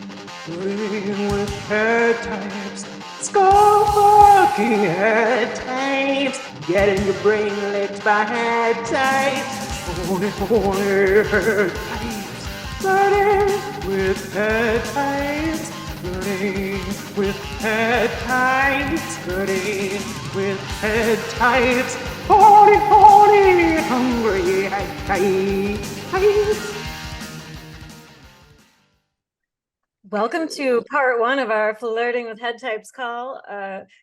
Flirting with head types. Skull fucking head types. Getting your brain licked by head types. Only head types. Flirting with head types. Flirting with head types. Flirting with head types. Horny, hungry head types. Welcome to part one of our Flirting with Head Types call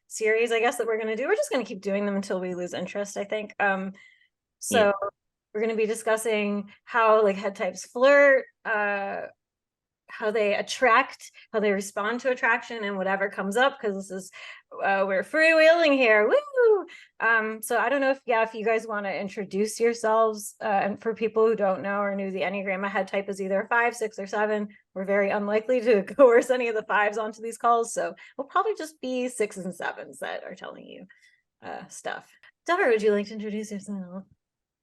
series, I guess, that we're going to do. We're just going to keep doing them until we lose interest, I think. So we're going to be discussing how head types flirt, how they attract, how they respond to attraction, and whatever comes up, because this is we're freewheeling here. Woo! So I don't know if you guys want to introduce yourselves, and for people who don't know or knew the Enneagram, a head type is either a 5, 6, or 7. We're very unlikely to coerce any of the 5s onto these calls, so we'll probably just be 6s and 7s that are telling you stuff. Dara, would you like to introduce yourself?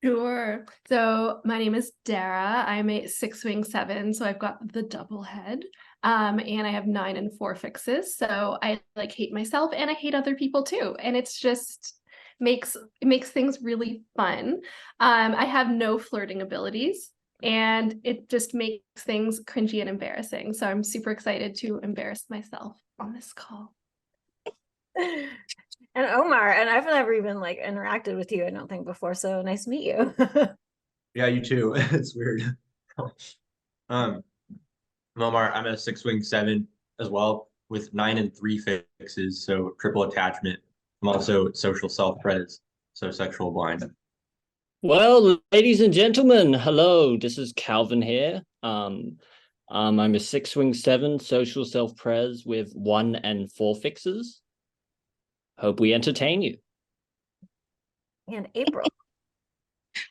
Sure. So my name is Dara. I'm a 6-wing 7, so I've got the double head. And I have 9 and 4 fixes. So I hate myself and I hate other people too. And it's just makes things really fun. I have no flirting abilities and it just makes things cringy and embarrassing. So I'm super excited to embarrass myself on this call. And Omar, and I've never even interacted with you, I don't think, before, so nice to meet you. Yeah, you too. It's weird. I'm Omar. I'm a 6-wing 7 as well with 9 and 3 fixes, so triple attachment. I'm also social self-pres, so sexual blind. Well, ladies and gentlemen, hello. This is Calvin here. I'm a 6-wing 7 social self-pres with 1 and 4 fixes. Hope we entertain you. And April.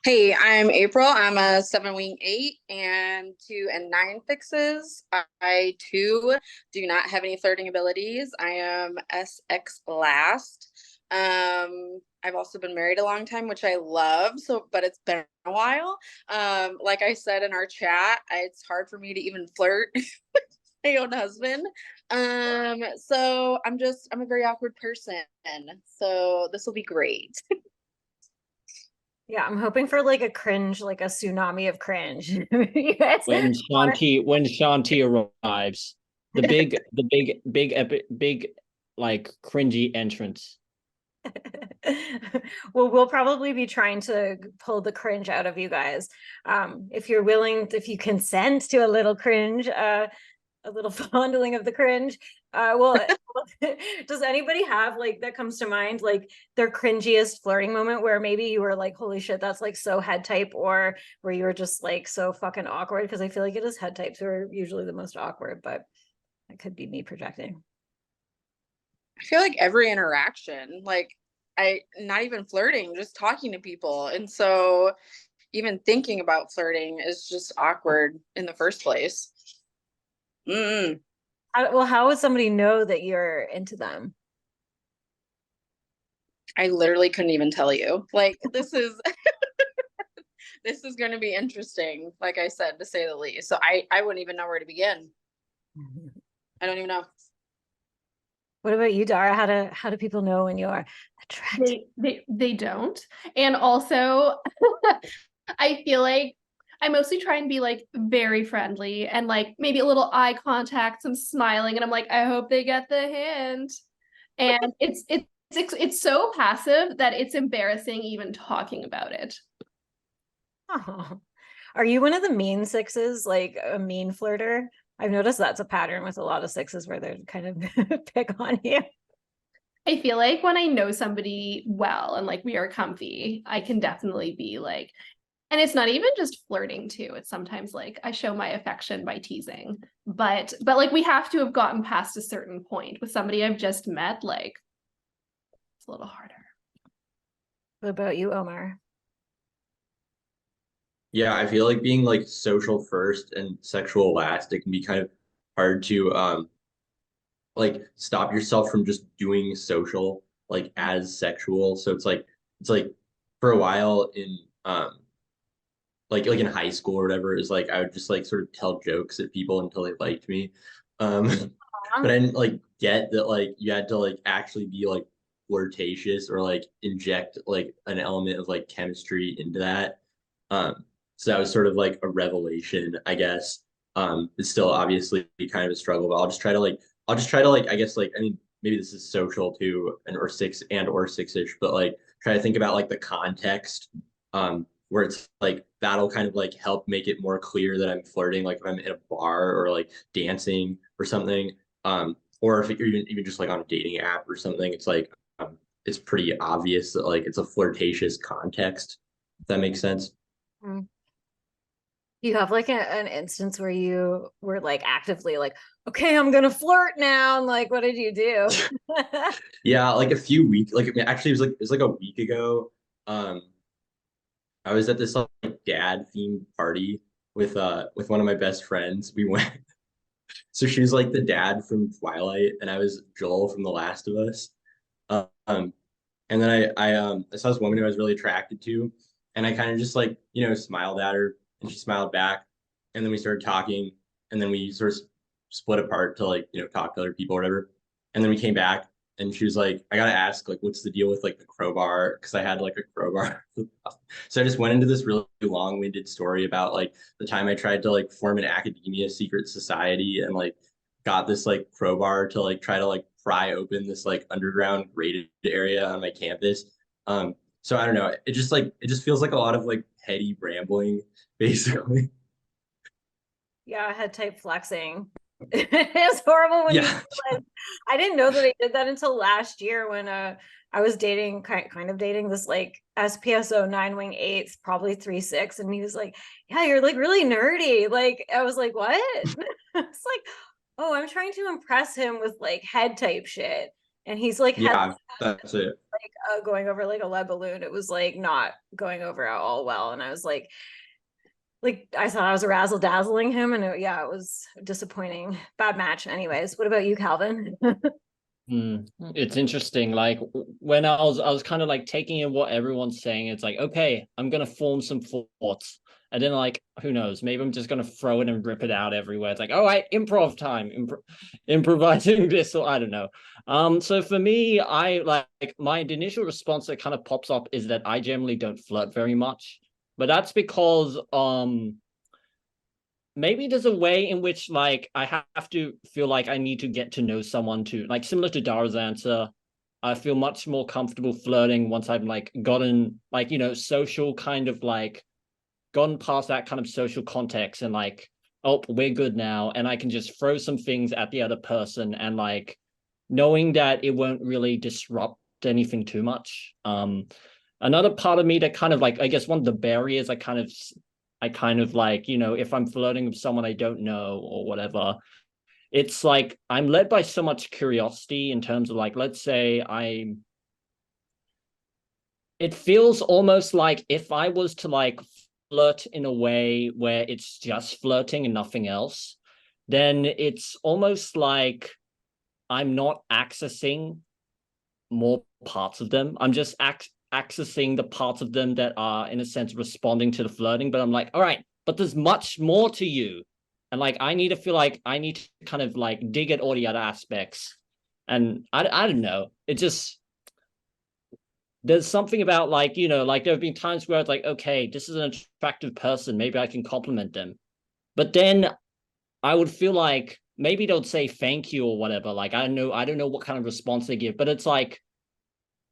Hey, I'm April. I'm a 7-wing 8 and 2 and 9 fixes. I too do not have any flirting abilities. I am SX last. I've also been married a long time, which I love. But it's been a while. Like I said in our chat, it's hard for me to even flirt with my own husband. So I'm a very awkward person. So this will be great. Yeah, I'm hoping for a cringe, a tsunami of cringe. When Chanti arrives, the big cringy entrance. Well, we'll probably be trying to pull the cringe out of you guys. If you're willing, if you consent to a little cringe, a little fondling of the cringe. Well, does anybody have that comes to mind their cringiest flirting moment where maybe you were holy shit, that's so head type, or where you were just so fucking awkward? Because I feel it is head types who are usually the most awkward, but it could be me projecting. I feel like every interaction, not even flirting, just talking to people. And so even thinking about flirting is just awkward in the first place. Well, how would somebody know that you're into them? I literally couldn't even tell you. This is this is going to be interesting, like I said, to say the least. So I wouldn't even know where to begin. I don't even know. What about you, Dara? How do people know when you're attracted? They don't. And also I feel like I mostly try and be very friendly and maybe a little eye contact, some smiling, and I'm I hope they get the hint. And it's so passive that it's embarrassing even talking about it. Oh. Are you one of the mean 6s, a mean flirter? I've noticed that's a pattern with a lot of 6s where they're kind of pick on you. I feel like when I know somebody well and we are comfy, I can definitely be and it's not even just flirting too. It's sometimes I show my affection by teasing, but we have to have gotten past a certain point. With somebody I've just met, it's a little harder. What about you, Omar? Yeah, I feel like being social first and sexual last, it can be kind of hard to stop yourself from just doing social as sexual. So it's for a while in in high school or whatever, is I would just sort of tell jokes at people until they liked me. But I didn't like get that like you had to like actually be like flirtatious or like inject like an element of like chemistry into that. So that was sort of like a revelation, I guess. It's still obviously kind of a struggle, but I'll just try to like I guess like I mean maybe this is social too and or six-ish, but like try to think about like the context where it's like that'll kind of like help make it more clear that I'm flirting, like if I'm in a bar or like dancing or something. Or if you're even just like on a dating app or something, it's like it's pretty obvious that like it's a flirtatious context, if that makes sense. Mm. You have like an instance where you were like actively like, okay, I'm gonna flirt now. And like, what did you do? Yeah, like a few weeks, like I mean, actually it was like a week ago. Um, I was at this like dad themed party with one of my best friends. We went so she was like the dad from Twilight, and I was Joel from The Last of Us. Um, and then I saw this woman who I was really attracted to, and I kind of just like smiled at her, and she smiled back, and then we started talking, and then we sort of split apart to like talk to other people or whatever, and then we came back, and she was like, I gotta ask like what's the deal with like the crowbar because I had like a crowbar. So I just went into this really long-winded story about like the time I tried to like form an academia secret society and like got this like crowbar to like try to like pry open this like underground graded area on my campus. So I don't know. It just feels like a lot of like petty rambling, basically. Yeah, head type flexing. It was horrible when you Yeah. realized. I didn't know that they did that until last year when I was dating kind of dating this like SPSO 9 wing 8s, probably 3-6, and he was like, yeah, you're like really nerdy. Like I was like, what? It's like, oh, I'm trying to impress him with like head type shit. And he's like Yeah, that's it. going over like a lead balloon. It was like not going over at all well. And I was like I thought I was razzle dazzling him, and it was disappointing. Bad match. Anyways, what about you, Calvin? It's interesting. Like when I was kind of like taking in what everyone's saying. It's like, okay, I'm gonna form some thoughts, and then like, who knows? Maybe I'm just gonna throw it and rip it out everywhere. It's like, all right, improv time, improvising this, or I don't know. So for me, I like my initial response that kind of pops up is that I generally don't flirt very much, but that's because maybe there's a way in which like I have to feel like I need to get to know someone to like similar to Dara's answer. I feel much more comfortable flirting once I've like gotten like social kind of like gone past that kind of social context and like, oh, we're good now, and I can just throw some things at the other person and like knowing that it won't really disrupt anything too much. Another part of me that kind of like I guess one of the barriers I kind of like, if I'm flirting with someone I don't know or whatever, it's like I'm led by so much curiosity in terms of like, let's say it feels almost like if I was to like flirt in a way where it's just flirting and nothing else, then it's almost like I'm not accessing more parts of them. I'm just accessing the parts of them that are in a sense responding to the flirting, but I'm like, all right, but there's much more to you, and like I need to feel like I need to kind of like dig at all the other aspects. And I don't know, it just there's something about like like there have been times where it's like, okay, this is an attractive person, maybe I can compliment them, but then I would feel like maybe they'll say thank you or whatever, like I don't know what kind of response they give, but it's like,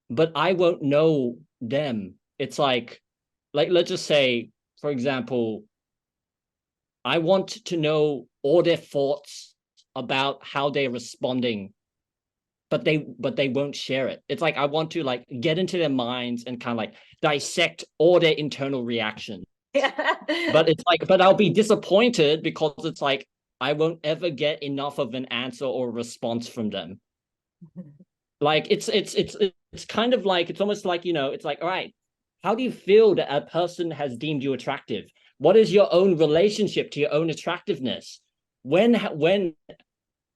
but I won't know them. It's like let's just say, for example, I want to know all their thoughts about how they're responding, but they won't share it. It's like I want to like get into their minds and kind of like dissect all their internal reactions. Yeah. But it's like, but I'll be disappointed because it's like I won't ever get enough of an answer or response from them. Like it's kind of like it's almost like it's like, all right, how do you feel that a person has deemed you attractive? What is your own relationship to your own attractiveness? When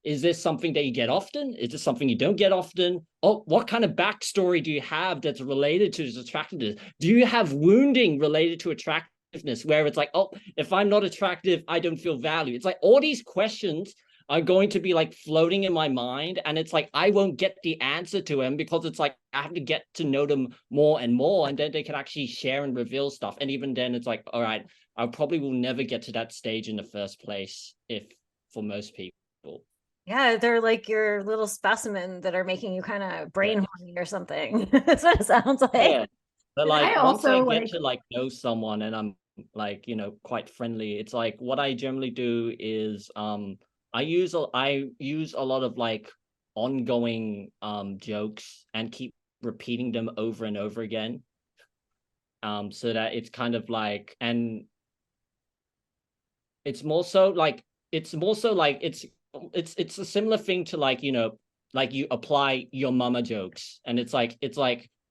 is this something that you get often? Is this something you don't get often? Oh, what kind of backstory do you have that's related to this attractiveness? Do you have wounding related to attractiveness where it's like, oh, if I'm not attractive, I don't feel value? It's like all these questions are going to be like floating in my mind, and it's like I won't get the answer to him because it's like I have to get to know them more and more, and then they can actually share and reveal stuff. And even then it's like, all right, I probably will never get to that stage in the first place, if for most people. Yeah, they're like your little specimen that are making you kind of brain horny or something. That's what it sounds like. Yeah. But like once I also, get like- to like know someone and I'm like, quite friendly, it's like what I generally do is I use a lot of like ongoing jokes and keep repeating them over and over again. So that it's kind of like, and it's more so like it's a similar thing to like, like you apply your mama jokes, and it's like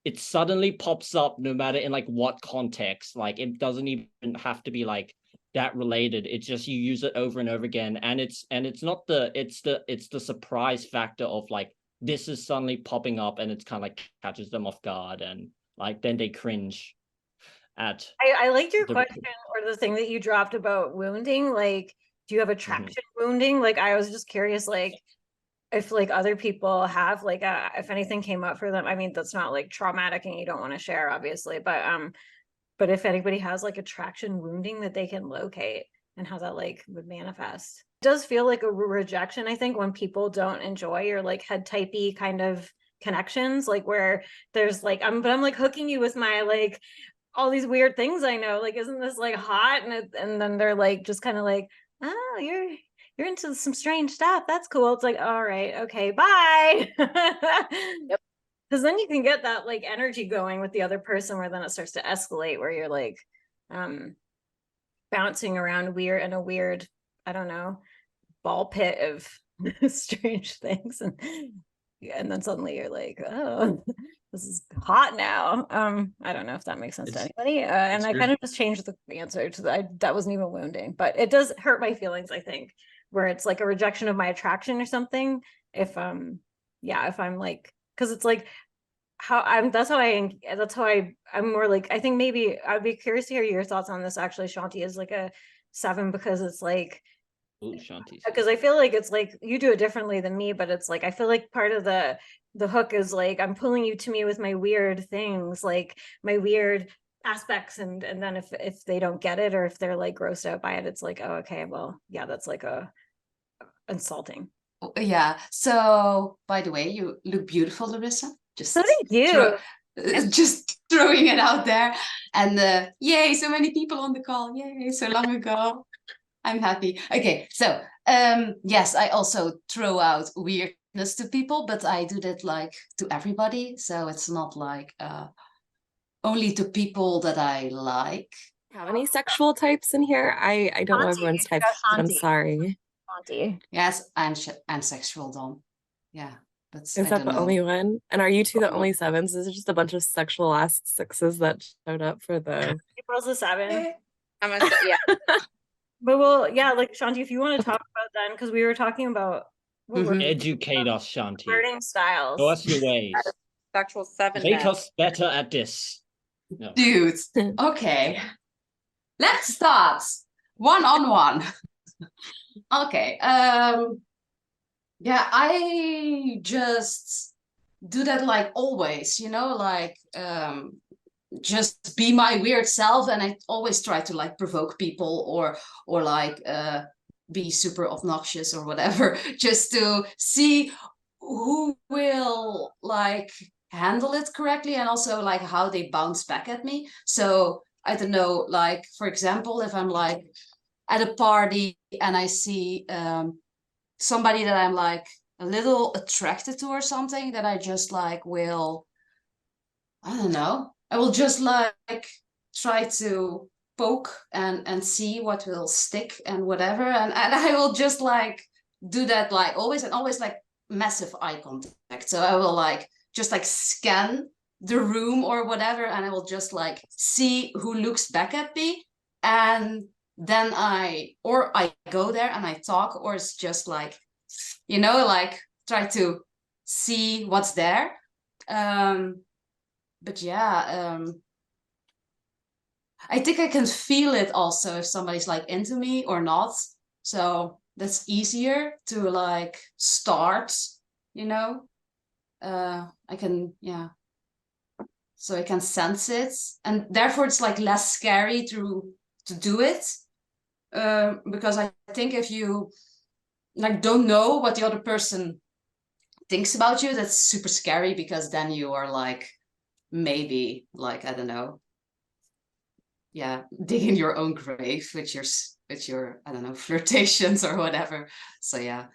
it suddenly pops up no matter in like what context. Like it doesn't even have to be like that related. It's just you use it over and over again, and it's not it's the surprise factor of like this is suddenly popping up, and it's kind of like catches them off guard, and like then they cringe at. I liked your question, or the thing that you dropped about wounding. Like, do you have attraction wounding? Like, I was just curious, like, if like other people have like if anything came up for them. I mean, that's not like traumatic and you don't want to share, obviously, but if anybody has like attraction wounding that they can locate, and how that like would manifest. It does feel like a rejection, I think, when people don't enjoy your like head typey kind of connections, like where there's like I'm like hooking you with my like all these weird things I know, like isn't this like hot, and then they're like just kind of like, oh, you're into some strange stuff, that's cool. It's like, all right, okay, bye. Yep. Because then you can get that like energy going with the other person, where then it starts to escalate, where you're like bouncing around weird in a weird, I don't know, ball pit of strange things, and then suddenly you're like, oh, this is hot now. I don't know if that makes sense to anybody. And I kind of just changed the answer to that wasn't even wounding, but it does hurt my feelings, I think, where it's like a rejection of my attraction or something. If I'm like, because it's like I'm more like, I think maybe I'd be curious to hear your thoughts on this actually. Chanti is like a 7 because it's like, ooh, Chanti, because I feel like it's like you do it differently than me, but it's like I feel like part of the hook is like I'm pulling you to me with my weird things, like my weird aspects, and then if they don't get it, or if they're like grossed out by it, it's like, oh, okay, well, yeah, that's like a insulting. Yeah. So, by the way, you look beautiful, Larissa. So thank you. Just throwing it out there. And yay, so many people on the call. Yay, so long ago. I'm happy. Okay, so yes, I also throw out weirdness to people, but I do that like to everybody. So it's not like only to people that I like. How many sexual types in here? I don't know everyone's type, but I'm sorry. Chanti. Yes, I'm sexual, Dom. Yeah, but Is that the only one? And are you two the only 7s? Is it just a bunch of sexual ass 6s that showed up for the? April's a 7. I'm a yeah. But well, yeah, like Chanti, if you want to talk about that, because we were talking about educate us, Chanti. flirting styles. Show us your ways. Sexual 7. Make us better at this. No. Dudes. Okay. Let's start one-on-one. Okay. Yeah, I just do that like always, like just be my weird self, and I always try to like provoke people or like be super obnoxious or whatever, just to see who will like handle it correctly, and also like how they bounce back at me. So I don't know, like for example, if I'm like at a party and I see somebody that I'm like a little attracted to or something, that I just like will, I don't know, I will just like try to poke and see what will stick and whatever, and I will just like do that like always, and always like massive eye contact. So I will like just like scan the room or whatever, and I will just like see who looks back at me, and then I go there and I talk, or it's just like, like try to see what's there. But yeah, I think I can feel it also if somebody's like into me or not. So that's easier to like start, you know. I can, yeah. So I can sense it, and therefore it's like less scary to do it. Because I think if you like don't know what the other person thinks about you, that's super scary, because then you are like maybe like, I don't know, yeah, digging your own grave with your I don't know, flirtations or whatever. So yeah,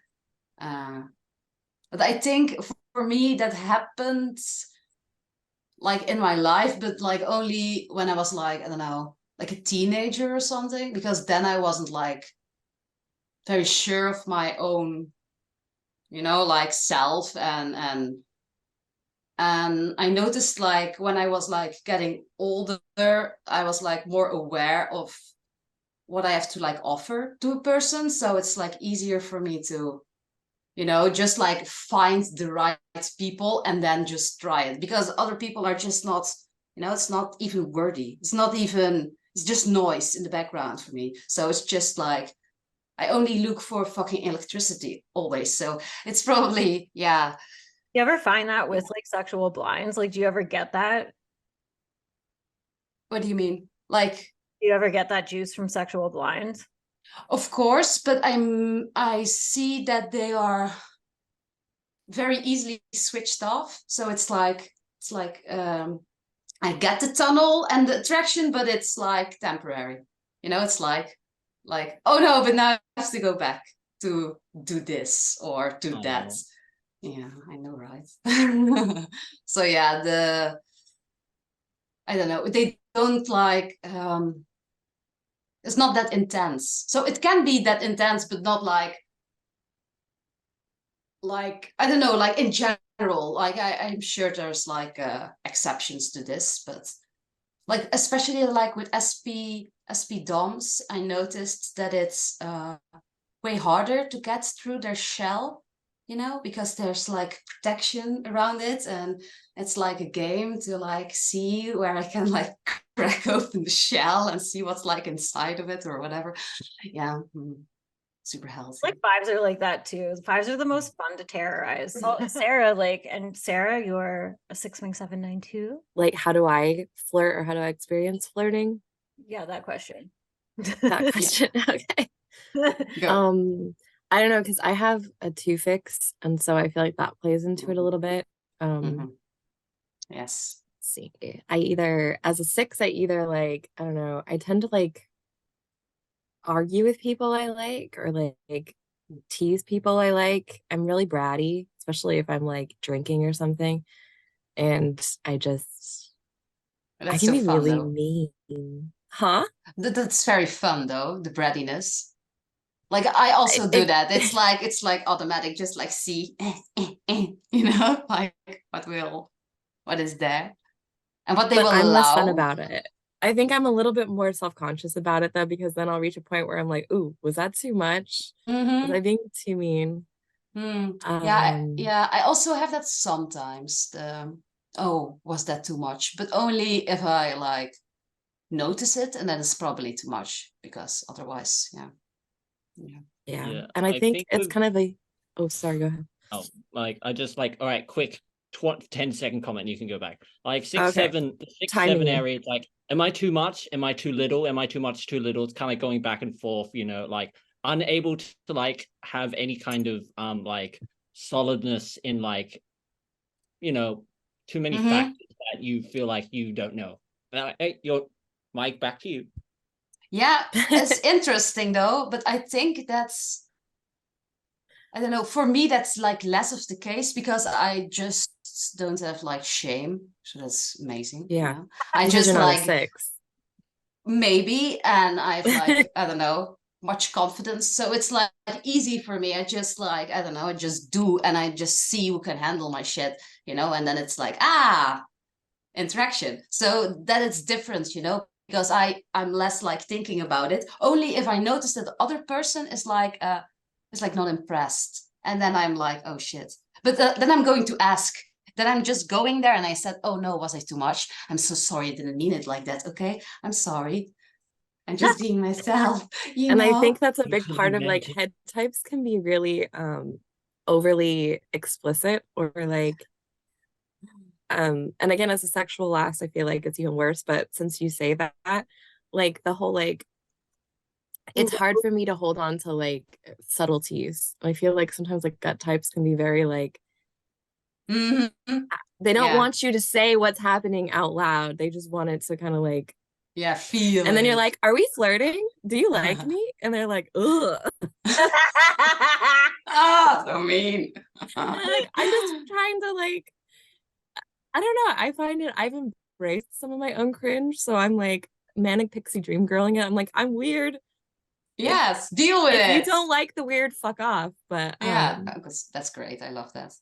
but I think for me that happened like in my life, but like only when I was like, I don't know, like a teenager or something, because then I wasn't like very sure of my own, you know, like self, and I noticed like when I was like getting older, I was like more aware of what I have to like offer to a person. So it's like easier for me to, you know, just like find the right people and then just try it, because other people are just not, you know, it's not even worthy. It's not even, it's just noise in the background for me. So it's just like, I only look for fucking electricity always. So it's probably, yeah. You ever find that with like sexual blinds? Like, do you ever get that? What do you mean? Like, Do you ever get that juice from sexual blinds? of course, but I see that they are very easily switched off. So it's like I get the tunnel and the attraction, but it's like temporary. You know, it's like oh no, but now I have to go back to do this or do that. Yeah, I know, right? So yeah, I don't know, they don't like it's not that intense. So it can be that intense, but not like I don't know, like in general, like I'm sure there's like exceptions to this, but like especially like with SP DOMs, I noticed that it's way harder to get through their shell, you know, because there's like protection around it, and it's like a game to like see where I can like crack open the shell and see what's like inside of it or whatever. Yeah. Super healthy. Like fives are like that too. Fives are the most fun to terrorize. Well, Sarah, Sarah, you're a 6-wing-7-9 too. Like, how do I flirt, or how do I experience flirting? Yeah, that question. That question. Okay. Go. I don't know, because I have a 2 fix, and so I feel like that plays into it a little bit. Yes. Let's see. I either, as a 6, I either like, I don't know, I tend to like argue with people I like, or like tease people I like. I'm really bratty, especially if I'm like drinking or something. And I can That's be so fun, really though. mean. Huh? That's very fun though, the brattiness. Like I also do that. It's like automatic, just like see, you know, like what is there and what they will I'm allow. less fun about it. I think I'm a little bit more self-conscious about it though, because then I'll reach a point where I'm like, ooh, was that too much? Was I being too mean? Yeah, I also have that sometimes. Oh, was that too much? But only if I like notice it, and then it's probably too much, because otherwise, yeah. And I think it's kind of like, oh, sorry, go ahead. Oh, like I just like, all right, quick 10-second comment, you can go back. Like 6-7, the 6-7 area, like, am I too much? Am I too little? Am I too much, too little? It's kind of like going back and forth, you know, like unable to like have any kind of like solidness in like, you know, too many factors that you feel like you don't know. Hey, your Mike, back to you. Yeah, it's interesting though, but I think that's, I don't know, for me that's like less of the case, because I just don't have like shame. So that's amazing. Yeah. You know? I just like 6. Maybe, and I've like, I don't know, much confidence. So it's like easy for me. I just like, I don't know, I just do, and I just see who can handle my shit, you know, and then it's like, interaction. So that it's different, you know, because I'm less like thinking about it. Only if I notice that the other person is like not impressed, and then I'm like, oh shit. But then I'm going to ask. Then I'm just going there, and I said, oh no, was I too much? I'm so sorry, I didn't mean it like that. Okay, I'm sorry. and just being myself, And I think that's a You big should part be of like venting. head types can be really overly explicit or like and again as a sexual last I feel like it's even worse, but since you say that, like the whole like it's hard for me to hold on to like subtleties. I feel like sometimes like gut types can be very like Mhm. they don't Yeah. want you to say what's happening out loud. They just want it to kind of like Yeah, feel and then you're it. like, are we flirting? Do you like me? And they're like, ugh. Ah, so mean. And like I'm just trying to like I don't know. I find it I've embraced some of my own cringe. So I'm like manic pixie dream girling it. I'm like, I'm weird. Yes, deal with If you it. don't like the weird, fuck off. But Yeah, that's great. I love that.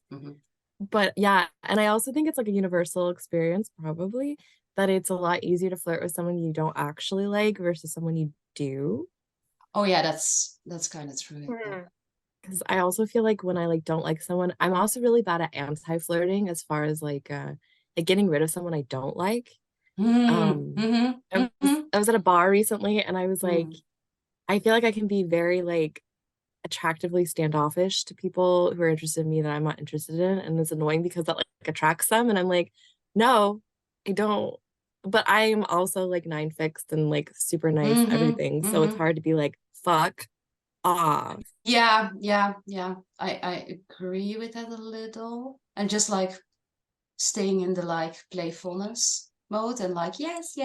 but yeah, and I also think it's like a universal experience, probably, that it's a lot easier to flirt with someone you don't actually like versus someone you do. Oh yeah, that's kind of true. Yeah. Because I also feel like when I like don't like someone, I'm also really bad at anti-flirting as far as like getting rid of someone I don't like. I was at a bar recently and I was like, I feel like I can be very like attractively standoffish to people who are interested in me that I'm not interested in. And it's annoying because that like attracts them. And I'm like, no, I don't. But I'm also like 9 fixed and like super nice, everything. So it's hard to be like, fuck off. Yeah. I agree with that a little. And just like staying in the like playfulness mode and like, yes,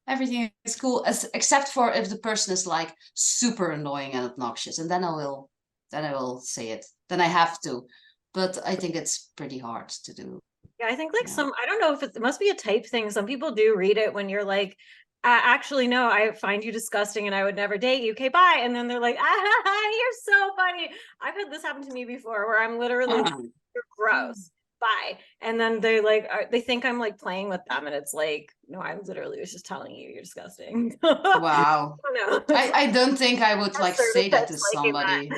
everything is cool. Except for if the person is like super annoying and obnoxious. And then I will say it. Then I have to. But I think it's pretty hard to do. Yeah, I think like I don't know if it must be a type thing. Some people do read it when you're like, actually, no, I find you disgusting and I would never date you. Okay, bye. And then they're like, you're so funny. I've had this happen to me before where I'm literally like, you're gross. Bye. And then they like, they think I'm like playing with them. And it's like, no, I literally was just telling you you're disgusting. Wow. No, I don't think I would like say that to somebody.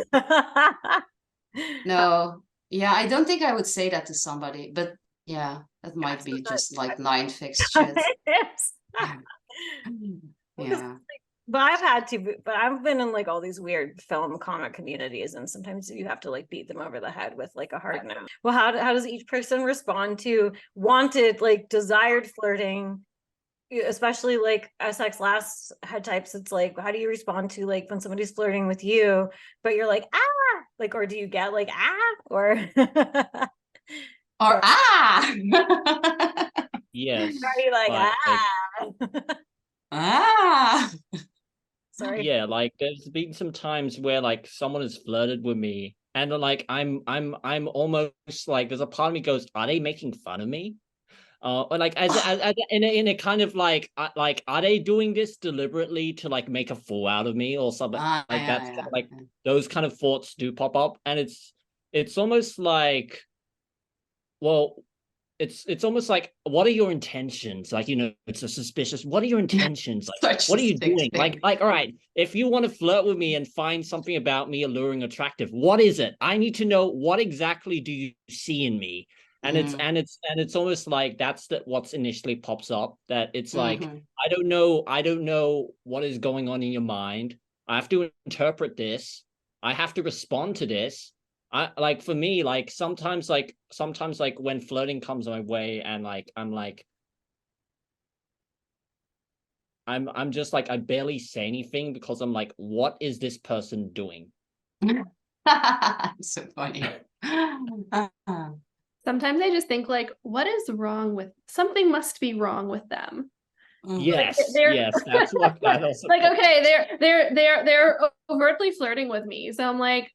No. Yeah, I don't think I would say that to somebody, but yeah, that might be just like 9 fixed shit. Yeah. But I've had to, but I've been in like all these weird film comic communities, and sometimes you have to like beat them over the head with like a hard no. Well, how does each person respond to wanted, like desired flirting, especially like SX last head types? It's like, how do you respond to like when somebody's flirting with you, but you're like, like, or do you get like, or ah? Yes. are you like, Sorry. Yeah, like there's been some times where like someone has flirted with me and like I'm almost like there's a part of me goes, are they making fun of me? Or like as in a kind of like are they doing this deliberately to like make a fool out of me or something? Like that's kind of like those kind of thoughts do pop up, and it's almost like, well, it's almost like, what are your intentions? Like, it's a suspicious. What are your intentions? Like, what are you doing? Like, all right, if you want to flirt with me and find something about me alluring, attractive, what is it? I need to know, what exactly do you see in me? And it's almost like that's what's initially pops up, that it's like, I don't know what is going on in your mind. I have to interpret this. I have to respond to this. I like, for me, like sometimes when flirting comes my way and like I'm just like, I barely say anything because I'm like, what is this person doing? So funny. Sometimes I just think like, what is wrong with something? Must be wrong with them. Yes, like yes, that's what that also. Like, okay, they're overtly flirting with me, so I'm like,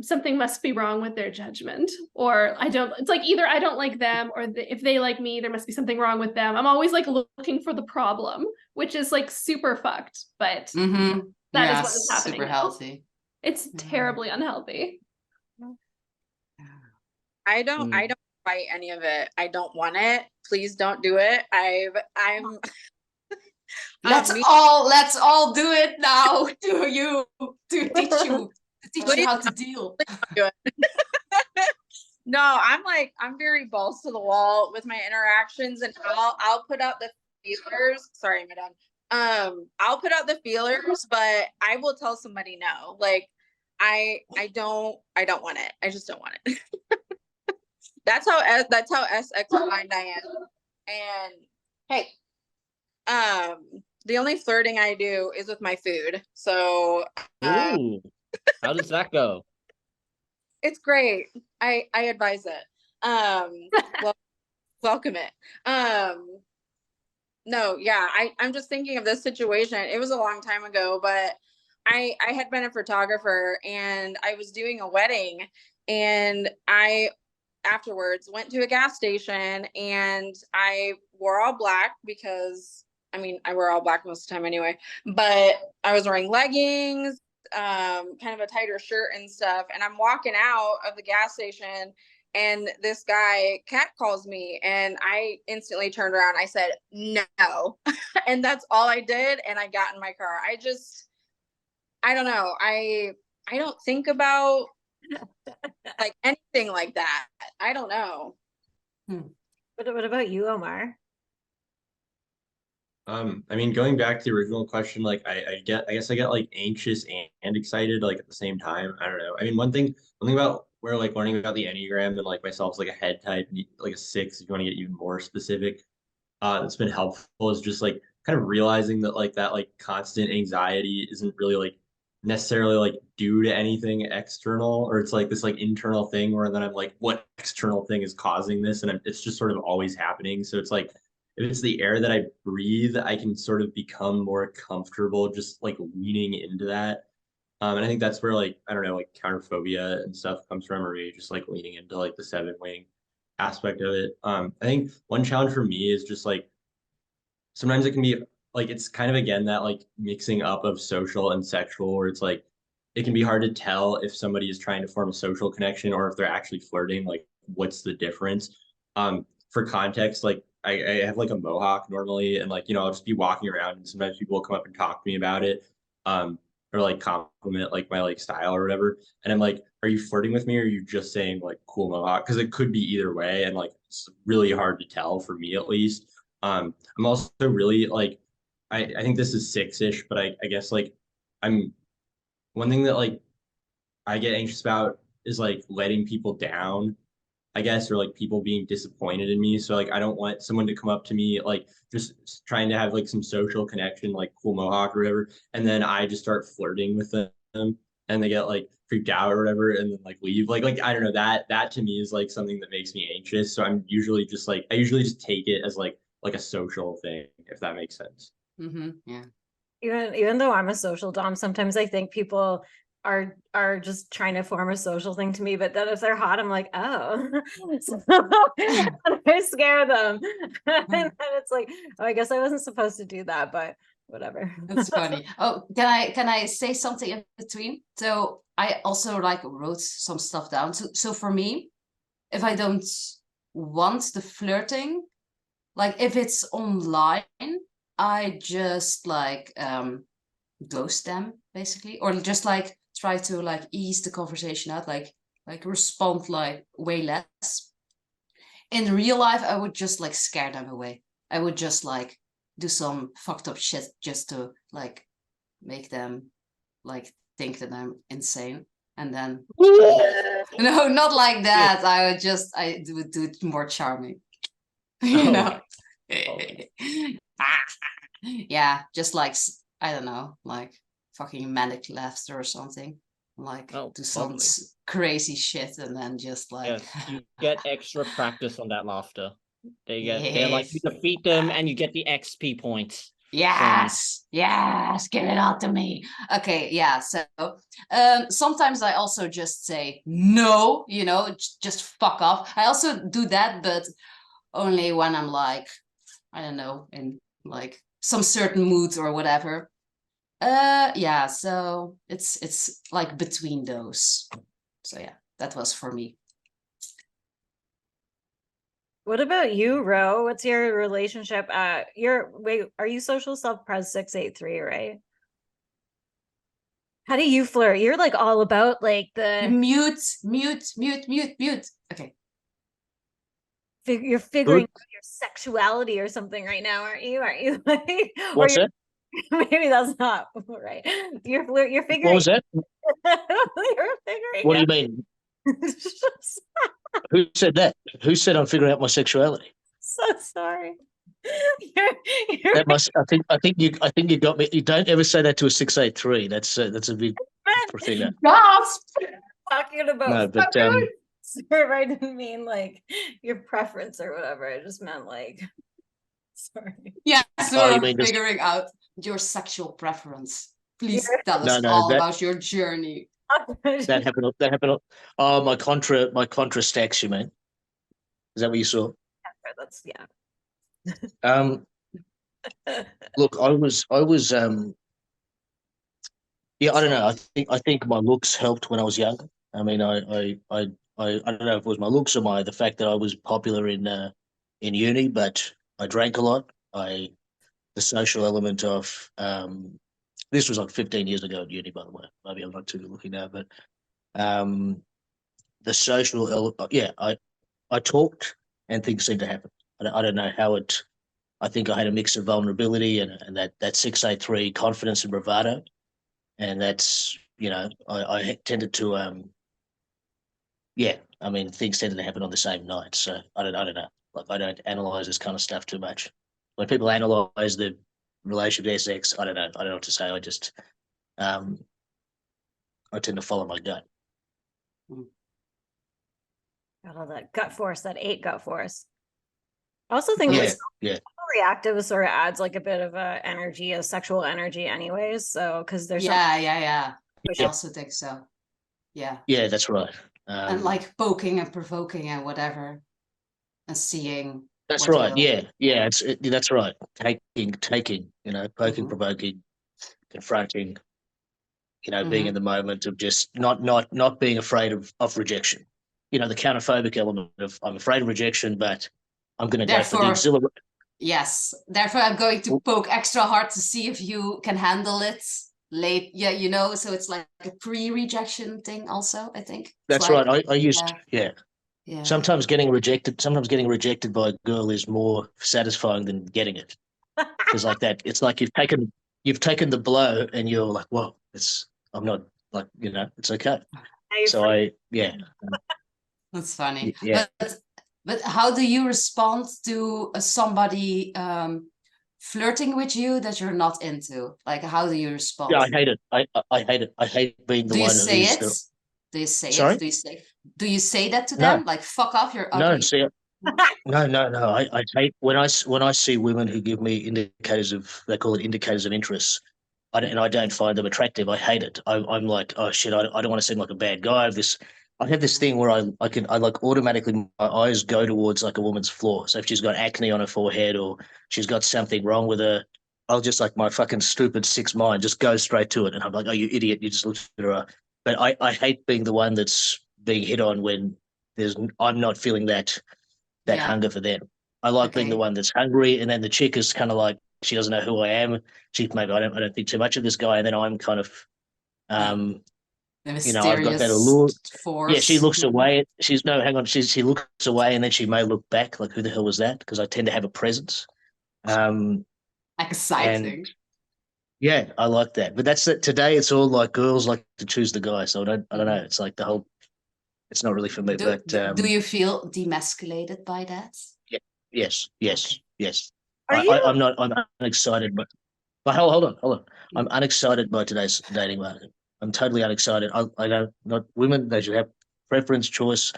something must be wrong with their judgment, or it's like either I don't like them, or if they like me, there must be something wrong with them. I'm always like looking for the problem, which is like super fucked, but that is what is happening. Super healthy. It's terribly unhealthy. I don't fight any of it. I don't want it. Please don't do it. I'm let's all do it now to teach you how to deal. No, I'm very balls to the wall with my interactions, and I'll put out the feelers. Sorry, madam. I'll put out the feelers, but I will tell somebody no. Like I don't want it. I just don't want it. That's how SX aligned I am. And hey, the only flirting I do is with my food. So Ooh, how does that go? it's great. I advise it. Well, welcome it. No, yeah, I'm just thinking of this situation. It was a long time ago, but I had been a photographer and I was doing a wedding, and I afterwards went to a gas station and I wore all black because I mean I wear all black most of the time anyway, but I was wearing leggings, kind of a tighter shirt and stuff, and I'm walking out of the gas station and this guy cat calls me and I instantly turned around. I said no. And that's all I did, and I got in my car. I don't know. I don't think about like anything like that. I don't know. What about you, Omar? I mean, going back to the original question, like I guess I get like anxious and excited like at the same time. I don't know. I mean, one thing about where like learning about the Enneagram and like myself is like a head type, like a 6, if you want to get even more specific, that's been helpful is just like kind of realizing that like constant anxiety isn't really like necessarily like due to anything external, or it's like this like internal thing where then I'm like, what external thing is causing this? And it's just sort of always happening. So it's like if it's the air that I breathe, I can sort of become more comfortable just like leaning into that. And I think that's where like, I don't know, like counterphobia and stuff comes from, or maybe just like leaning into like the 7 wing aspect of it. I think one challenge for me is just like sometimes it can be like it's kind of again that like mixing up of social and sexual, where it's like it can be hard to tell if somebody is trying to form a social connection or if they're actually flirting. Like, what's the difference? For context, like I have like a mohawk normally, and like I'll just be walking around, and sometimes people will come up and talk to me about it, or like compliment like my like style or whatever, and I'm like, are you flirting with me, or are you just saying like cool mohawk? Because it could be either way, and like it's really hard to tell for me at least. I'm also really like I think this is 6-ish, but I guess like I'm one thing that like I get anxious about is like letting people down, I guess, or like people being disappointed in me. So like I don't want someone to come up to me like just trying to have like some social connection, like cool mohawk or whatever, and then I just start flirting with them and they get like freaked out or whatever and then like leave. Like I don't know, that to me is like something that makes me anxious. So I'm usually just like I usually just take it as like a social thing, if that makes sense. Yeah. Even though I'm a social dom, sometimes I think people are just trying to form a social thing to me, but then if they're hot, I'm like, oh. So I scare them. And then it's like, oh, I guess I wasn't supposed to do that, but whatever. That's funny. Oh, can I say something in between? So I also like wrote some stuff down. So for me, if I don't want the flirting, like if it's online, I just like ghost them basically, or just like try to like ease the conversation out, like respond like way less. In real life, I would just like scare them away. I would just like do some fucked up shit just to like make them like think that I'm insane. And then no, not like that. I would do it more charming. You know. Yeah, just like I don't know, like fucking manic laughter or something, like do some crazy shit and then just like yes, you get extra practice on that laughter. They're like you defeat them and you get the XP points. Yes, give it all to me. Okay, yeah. So sometimes I also just say no, just fuck off. I also do that, but only when I'm like, I don't know, in like some certain mood or whatever. Yeah, so it's like between those. So yeah, that was for me. What about you, Ro? What's your relationship? Are you social self-pres 683, right? How do you flirt? You're like all about like the mute. Okay. You're figuring out your sexuality or something right now, aren't you? Like, What's it? Maybe that's not right. You're figuring. What was that? You're figuring. What do you mean? Who said that? Who said I'm figuring out my sexuality? So sorry. You're That must. I think you got me. You don't ever say that to a 683. That's a big thing. Gasp! talking about. No, but Sorry, I didn't mean like your preference or whatever. I just meant like. Sorry. Yeah, Oh, sort you of mean just- figuring out your sexual preference. Please Yeah. tell us No, all that- about your journey. that happened. That happened. Oh, my contra stacks. You mean? Is that what you saw? That's yeah. Look, I was yeah, I don't know. I think my looks helped when I was younger. I mean, I don't know if it was my looks or the fact that I was popular in uni, but I drank a lot. The social element of this was like 15 years ago at uni, by the way. Maybe I'm not too good looking now, but the social yeah, I talked and things seemed to happen. I don't know how it. I think I had a mix of vulnerability and that 683 confidence and bravado, and that's I tended to yeah. I mean, things tended to happen on the same night, so I don't know. Like I don't analyze this kind of stuff too much. When people analyze the relationship to sex, I don't know. I don't know what to say. I just I tend to follow my gut. Got all that gut force, that 8 gut force. I also think Yeah. reactive sort of adds like a bit of a energy, a sexual energy anyways. So because there's Yeah. Which I I- also think so. Yeah. Yeah, that's right. And like poking and provoking and whatever. And seeing. That's what right. you'll- Yeah. That's right. Taking. Poking, Mhm. provoking, confronting. Being Mhm. in the moment of just not being afraid of rejection. The counterphobic element of I'm afraid of rejection, but I'm going to go for the Therefore- exhilaration. Yes. Therefore, I'm going to poke extra hard to see if you can handle it late. Yeah, so it's like a pre-rejection thing also, I think. That's like, right. I used yeah. Sometimes getting rejected by a girl is more satisfying than getting it. Because like that, it's like you've taken the blow and you're like, well, I'm not like, it's okay. So That's funny. Yeah. But how do you respond to somebody flirting with you that you're not into? Like, how do you respond? Yeah, I hate it. I hate it. I hate being the Do you one say who's it? Do you say Sorry? it? Do you say that to No. them? Like, fuck off, you're No, ugly. see, no. I hate when I see women who give me indicators they call it indicators of interest. I don't find them attractive. I hate it. I'm like, oh shit, I don't want to seem like a bad guy. I have this thing where I like automatically my eyes go towards like a woman's flaw. So if she's got acne on her forehead or she's got something wrong with her, I'll just like my fucking stupid 6 mind just go straight to it. And I'm like, oh, you idiot. You just looked at her. But I hate being the one that's being hit on when I'm not feeling that hunger for them. I like being the one that's hungry, and then the chick is kind of like she doesn't know who I am. Maybe I don't think too much of this guy, and then I'm kind of The I've got that allure. force. Yeah, she looks away. She looks away, and then she may look back. Like, who the hell was that? Because I tend to have a presence. Exciting. Yeah, I like that. But that's it. Today, it's all like girls like to choose the guy. So I don't know. It's like the whole. It's not really for me. Do you feel demasculated by that? Yes. I'm unexcited, but hold on. I'm unexcited by today's dating market. I'm totally unexcited. I don't not women. They should have preference, choice,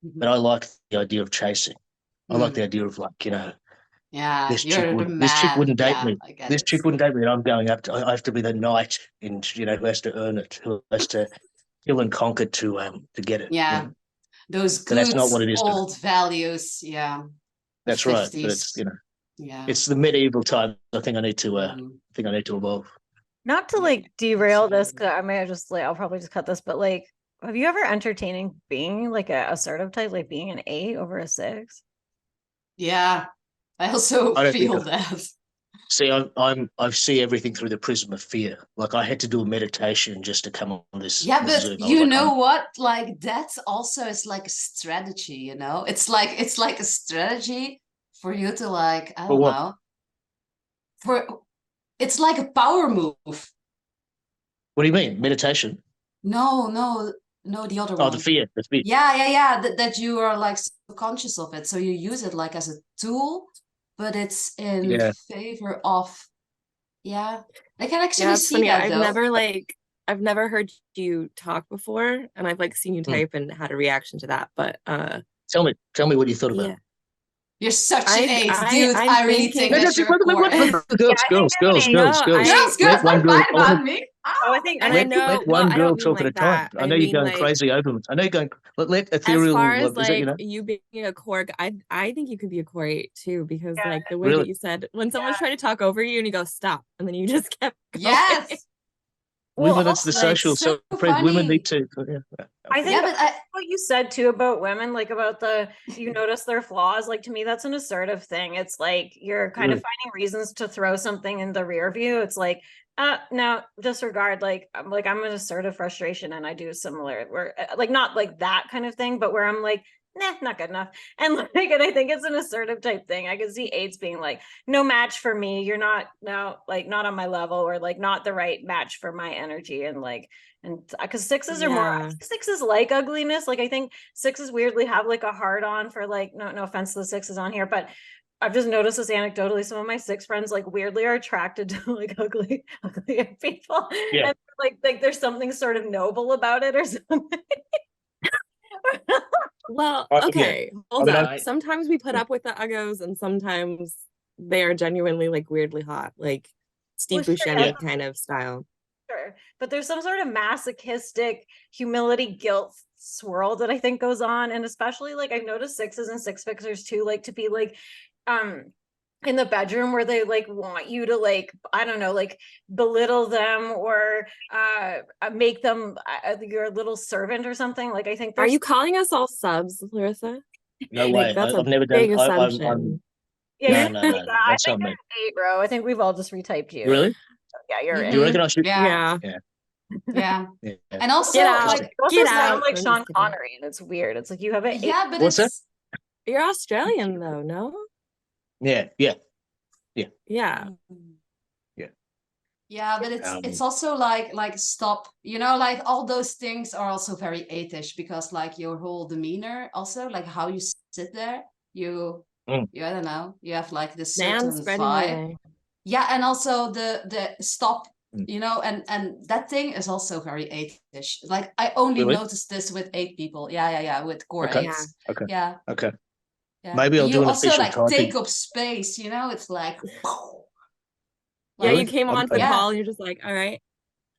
but I like the idea of chasing. I like the idea of like Yeah, this chick you're the man. this chick wouldn't date me. I get This it. chick wouldn't date me, and I'm going up to. I have to be the knight, who has to earn it, who has to kill and conquer to get it. Yeah, those But good that's not what it is. old values. Yeah, That's right. But it's 50s. Yeah, it's the medieval time. I think I need to. I think I need to evolve. Not to like derail this, because I may just like I'll probably just cut this, but like, have you ever entertaining being like a assertive type, like being an 8 over a 6? Yeah. I also I don't think feel I- that. See, I see everything through the prism of fear. Like I had to do a meditation just to come on this. Yeah, this but Zoom. I was you like, know what? Like that also is like a strategy, It's like a strategy for you to like, I For don't what? know. For it's like a power move. What do you mean? Meditation? No, the other Oh, one. the fear. The fear. Yeah. That you are like so conscious of it, so you use it like as a tool, but it's in favor of. Yeah, I can actually Yeah, it's see funny. that I've though. never heard you talk before, and I've like seen you type and had a reaction to that. But Tell me what you thought about yeah, it. You're such an eight, I'm dude. I really thinking- think that's your core. Girls. No, Girls, Let one don't girl. fight about me. Oh, I think and I I Let, know let one I girl don't mean talk at a like time. that. I know you're mean, going like, crazy over it. I know you're going. Let as ethereal. far as Is like that, you know? you being a core, I think you could be a core 8 too, because Yeah. like the way Really? that you said when someone's trying to talk over you and you go stop, and then you just kept going. Yes. Women, it's the like, social so self-praise. Women funny. need to. I think but what you said too about women, like about you notice their flaws, like to me, that's an assertive thing. It's like you're kind of finding reasons to throw something in the rear view. It's like, no, disregard. Like I'm an assertive frustration, and I do similar. Where like not like that kind of thing, but where I'm like, nah, not good enough. And like, and I think it's an assertive type thing. I can see 8s being like, no match for me. You're not not on my level, or like not the right match for my energy, and like. And because 6s are more 6s like ugliness. Like I think 6s weirdly have like a hard on for like no offense to the 6s on here, but I've just noticed this anecdotally. Some of my 6 friends like weirdly are attracted to like ugly people. Yeah. And like there's something sort of noble about it or something. Well, Yeah. okay, hold I mean, up. Sometimes we put up with the uggos, and sometimes they are genuinely like weirdly hot, like Steve Well, sure, Buscemi kind of style. Sure. But there's some sort of masochistic humility guilt swirl that I think goes on. And especially like I've noticed 6s and 6 fixers too, like to be like in the bedroom where they like want you to like, I don't know, like belittle them or make them your little servant or something. Like I think Are you calling us all subs, Larissa? No Like, way. that's I've a never done. big assumption. Yeah, No. I That's think not you're me. an 8, bro. I think we've all just retyped you. Really? Yeah, you're Do you reckon I should? Yeah. And also Get out. like you also Get sound out. like I'm Sean just kidding. Connery, and it's weird. It's like you have an 8. yeah, but What's it's You're Australian though, no? Yeah. Yeah. yeah, but it's also like stop, you know, like all those things are also very 8ish, because like your whole demeanor, also like how you sit there, you I don't know, you have like this certain spreading vibe. away. Yeah, and also the stop, you know, and that thing is also very 8ish. Like I only Really? noticed this with 8 people. Yeah, with core Okay. 8s. Okay. Yeah. Okay. Yeah. Maybe I'll you do an also official like typing. take up space, you know, it's like Yeah, Really? you came on to the call and you're just like, all right,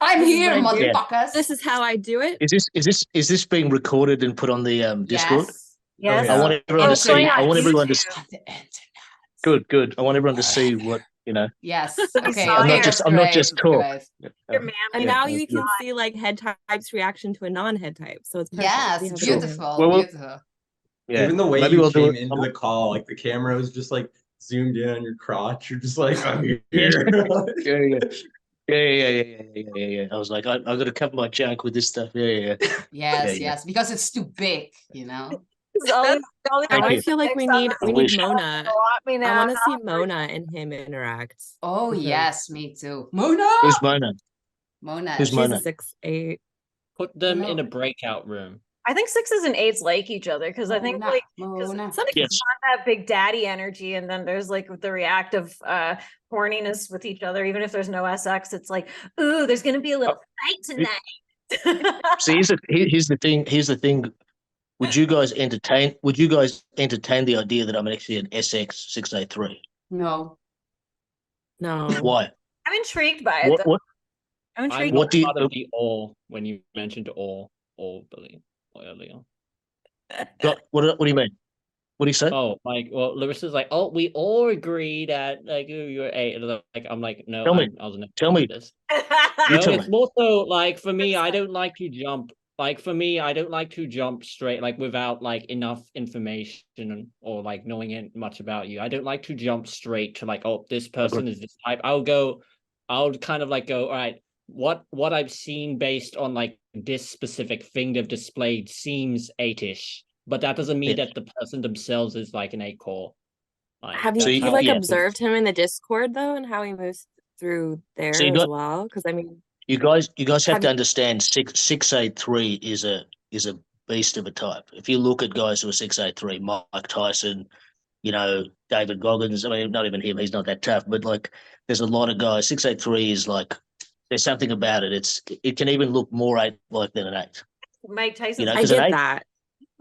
I'm this is here, what I do. motherfuckers. This is how I do it. Is this being recorded and put on the Discord? Yes. I want everyone to see. I want everyone to. The internet. Good. I want everyone to see what you know. Yes. We Okay. saw I'm your- not just talk. Your manly And Yeah, now that's you good. can see like head type's reaction to a non-head type. So it's perfect. Yes, We have Sure. beautiful, Well, beautiful. Yeah. Even the way Maybe you we'll do came it. into the call, like the camera was just like zoomed in on your crotch. You're just like, I'm here. Yeah. I was like, I got to cover my junk with this stuff. Yeah. Yes, because it's too big, you know. Now Thank I you. feel like we need wish. Mona. me I now. want to see Mona and him interact. Oh because yes, me too. Mona. Who's Mona? Mona. Who's She's Mona? a 6'8". Put them in a No. breakout room. I think 6s and 8s like each other because I think like Mona. Yes. that big daddy energy, and then there's like the reactive horniness with each other. Even if there's no SX, it's like, ooh, there's gonna be a little fight tonight. See, here's the thing. Would you guys entertain the idea that I'm actually an SX 683? No. No. Why? I'm intrigued by it. What I'm I'm intrigued. not What do you- part of the all when you mentioned all believe earlier. what do you mean? What do you say? Oh, like, well, Larissa's like, oh, we all agree that like you're 8. And like, I'm like, no, Tell me. I was never Tell part me. of this. You No, tell it's me. more so like for me, I don't like to jump. Like for me, I don't like to jump straight, like without like enough information or like knowing it much about you. I don't like to jump straight to like, oh, this person is this type. I'll kind of like go, all right, what I've seen based on like this specific thing they've displayed seems 8ish, but that doesn't mean that the person themselves is like an 8 core. Like, Have So you you- like yeah. observed him in the Discord though, and how he moves through there So you as got well. Because I mean, you guys have have to you, understand 683 is a beast of a type. If you look at guys who are 683, Mike Tyson, David Goggins. I mean, not even him, he's not that tough, but like there's a lot of guys. 683 is like there's something about it. It can even look more eight like than an eight. Mike Tyson. I Because an get eight, that.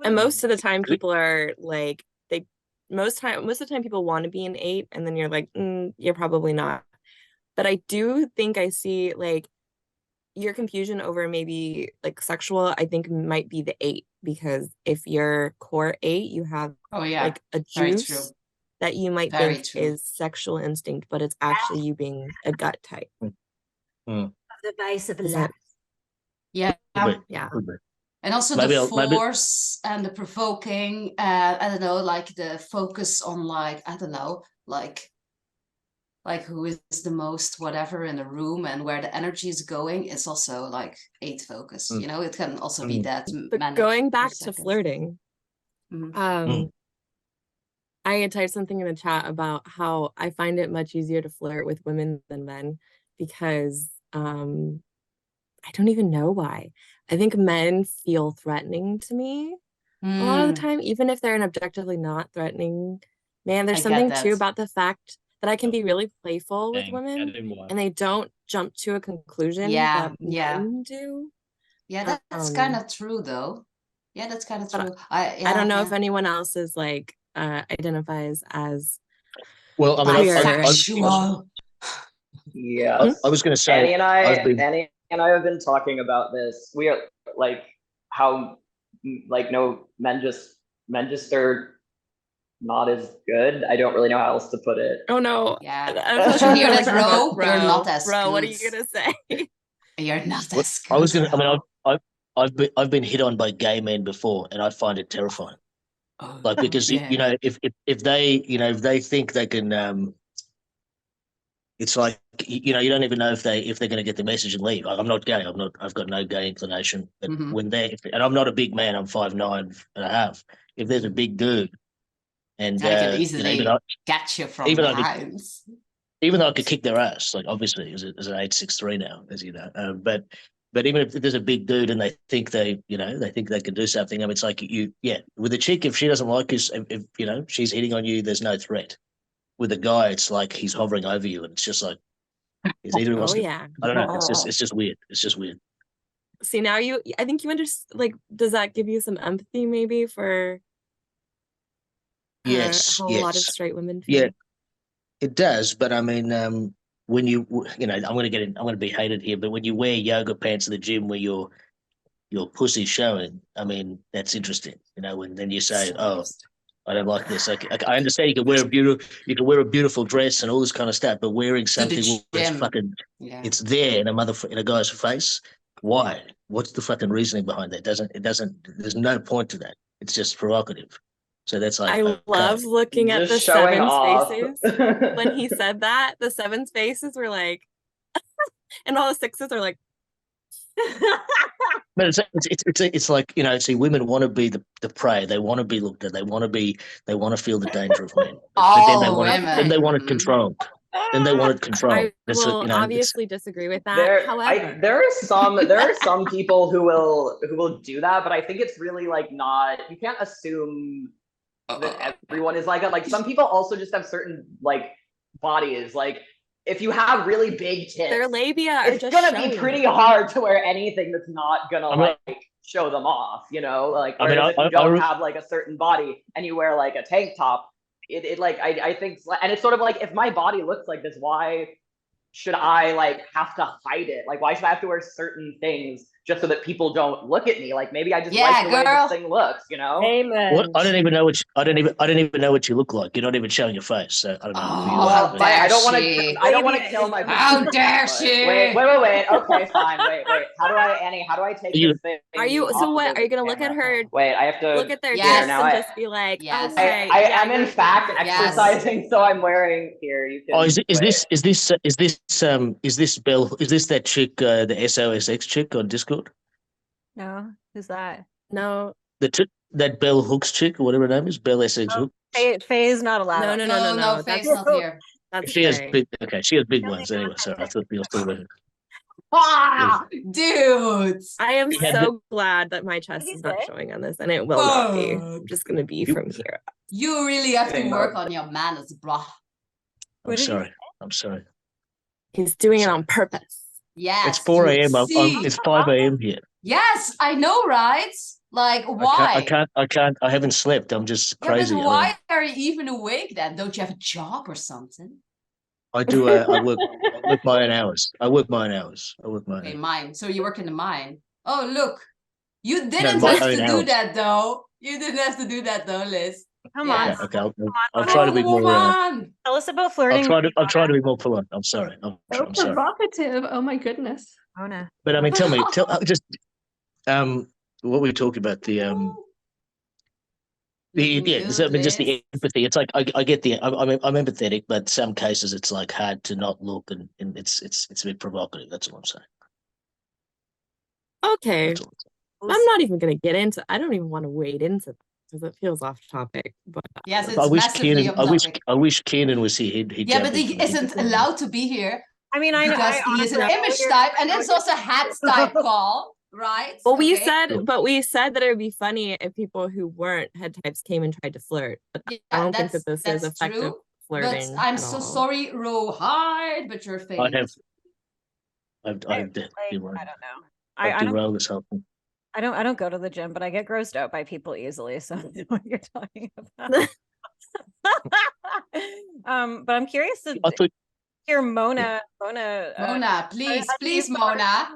And most of the time Good. people are like most of the time people want to be an 8, and then you're like, you're probably not. But I do think I see like your confusion over maybe like sexual, I think might be the 8, because if you're core 8, you have Oh yeah, like a very juice true. that you might Very think true. is sexual instinct, but it's actually you being a gut type. The vice of Is love. that Yeah. yeah. Could be. And also Maybe the maybe force and the provoking, I don't know, like the focus on like, I don't know, like who is the most whatever in the room and where the energy is going is also like 8 focus. Mm. You know, it can also be that But manic going for back to seconds. flirting, Mhm. I had typed something in the chat about how I find it much easier to flirt with women than men because I don't even know why. I think men feel threatening to me a lot of the time, even if they're an objectively not threatening man. There's I get something too that. about the fact that I can be really playful with Dang, women get in one. and they don't jump to a conclusion Yeah, that yeah. men do. Yeah, that's kind of true though. Yeah, that's kind of but true. I don't know if anyone else is like identifies as well, I mean, bisexual. Yes. I was going to say, Annie and I have been talking about this. We are like how like no men just are not as good. I don't really know how else to put it. Oh no. Yeah. I Did you hear that, bro? bro? You're not as bro, good. what are you gonna say? You're not what, as good. I was going to. I mean, I've been hit on by gay men before, and I find it terrifying. Like because yeah. if they think they can, it's like you don't even know if they're going to get the message and leave. I'm not gay. I've got no gay inclination. But when and I'm not a big man. I'm 5'9.5". If there's a big dude, and I can easily even catch you from even behind. even though I could kick their ass, like obviously as an 8'6'3" now, as you know, but even if there's a big dude and they think they think they can do something, I mean, it's like with a chick, if she doesn't like you, if she's hitting on you, there's no threat. With a guy, it's like he's hovering over you, and it's just like is either wants to. yeah. I don't know. It's just weird. It's just weird. See, now I think you understand. Like, does that give you some empathy, maybe for Yes, how a lot of straight women feel? yeah, it does. But I mean, when I'm going to be hated here, but when you wear yoga pants in the gym where your pussy's showing, I mean, that's interesting. And then you say, "Oh, I don't like this." Like, I understand you can wear a beautiful dress and all this kind of stuff, but wearing something where it's fucking, it's there in a guy's face. Why? What's the fucking reasoning behind that? It doesn't. There's no point to that. It's just provocative. So that's like I love looking at the showing seven's off. faces when he said that. The seven's faces were like, and all the sixes are like. But it's like see, women want to be the prey. They want to be looked at. They want to feel the danger of men. But then they want it controlled. Then they want it controlled. I will obviously disagree with that. There are some people who will do that, but I think it's really like not. You can't assume that everyone is like that. Like some people also just have certain like bodies. Like if you have really big tits, their labia it's gonna be pretty hard to wear anything that's not gonna like show them off. Like whereas if you don't have like a certain body and you wear like a tank top, it like I think, and it's sort of like if my body looks like this, why should I like have to hide it? Like why should I have to wear certain things just so that people don't look at me? Like maybe I just like the way this thing looks, Amen. What? I don't even know I don't even know what you look like. You're not even showing your face, so I don't know. I don't want to kill my. How dare she? Wait. Okay, fine. Wait. How do I take this thing? Are you what? Are you gonna look at her? Wait, I have to look at their tits and just be like, yes. okay. I am in fact exercising, so I'm wearing here. You can. Oh, is this that chick, the SOSX chick on Discord? No, who's that? No. That Bell Hooks chick or whatever her name is, Bell SX Hooks. Faye is not allowed. No. Faye's not here. That's She has great. big. Okay, she has big ones anyway. So I thought you'll still with Ah, dude. I am Yeah, so glad that my chest Did is you not say? showing on this, and it will not be. Fuck. I'm just gonna be from here. You really have to Hang work on. on your manners, bruh. Oh, I'm sorry. I'm sorry. He's doing it on purpose. Yes. It's 4 you a.m. see. It's 5 a.m. here. Yes, I know, right? Like, why? I can't. I haven't slept. I'm just Yeah, but crazy. why are you even awake then? Don't you have a job or something? I do. I work my own hours. I work my own hours. Okay, mine. So you work in the mine. Oh, look. You No, didn't my have own to do hours. that, though. You didn't have to do that, though, Liz. Come on. Yes. Okay. I'll Mona. try to be Come more. on. Tell us about I'll flirting. try to be more polite. I'm sorry. So I'm sorry. provocative. Oh my goodness. Mona. But I mean, tell just what we talked about yeah. So, I mean, just the empathy. It's like I get I'm empathetic, but some cases it's like hard to not look, and it's a bit provocative. That's all I'm saying. Okay. That's all I'm saying. I'm not even gonna get into. I don't even want to wade into that because it feels off topic. But Yes, it's I wish massively off topic. I wish Kenan was here. He'd Yeah, jump but he in for me. isn't allowed to be here I mean, I know. because he is an honestly, image type, and it's also a hat type call, right? Well, we Okay. said that it would be funny if people who weren't head types came and tried to flirt. But Yeah, I don't think that this is that's effective true. flirting. But I'm at so all. sorry, row hard, but your face. I've I don't know. I've I don't. derailed this whole thing. I don't go to the gym, but I get grossed out by people easily. So I know what you're talking about. But I'm curious to hear Mona. Mona, please, how do you please, Mona.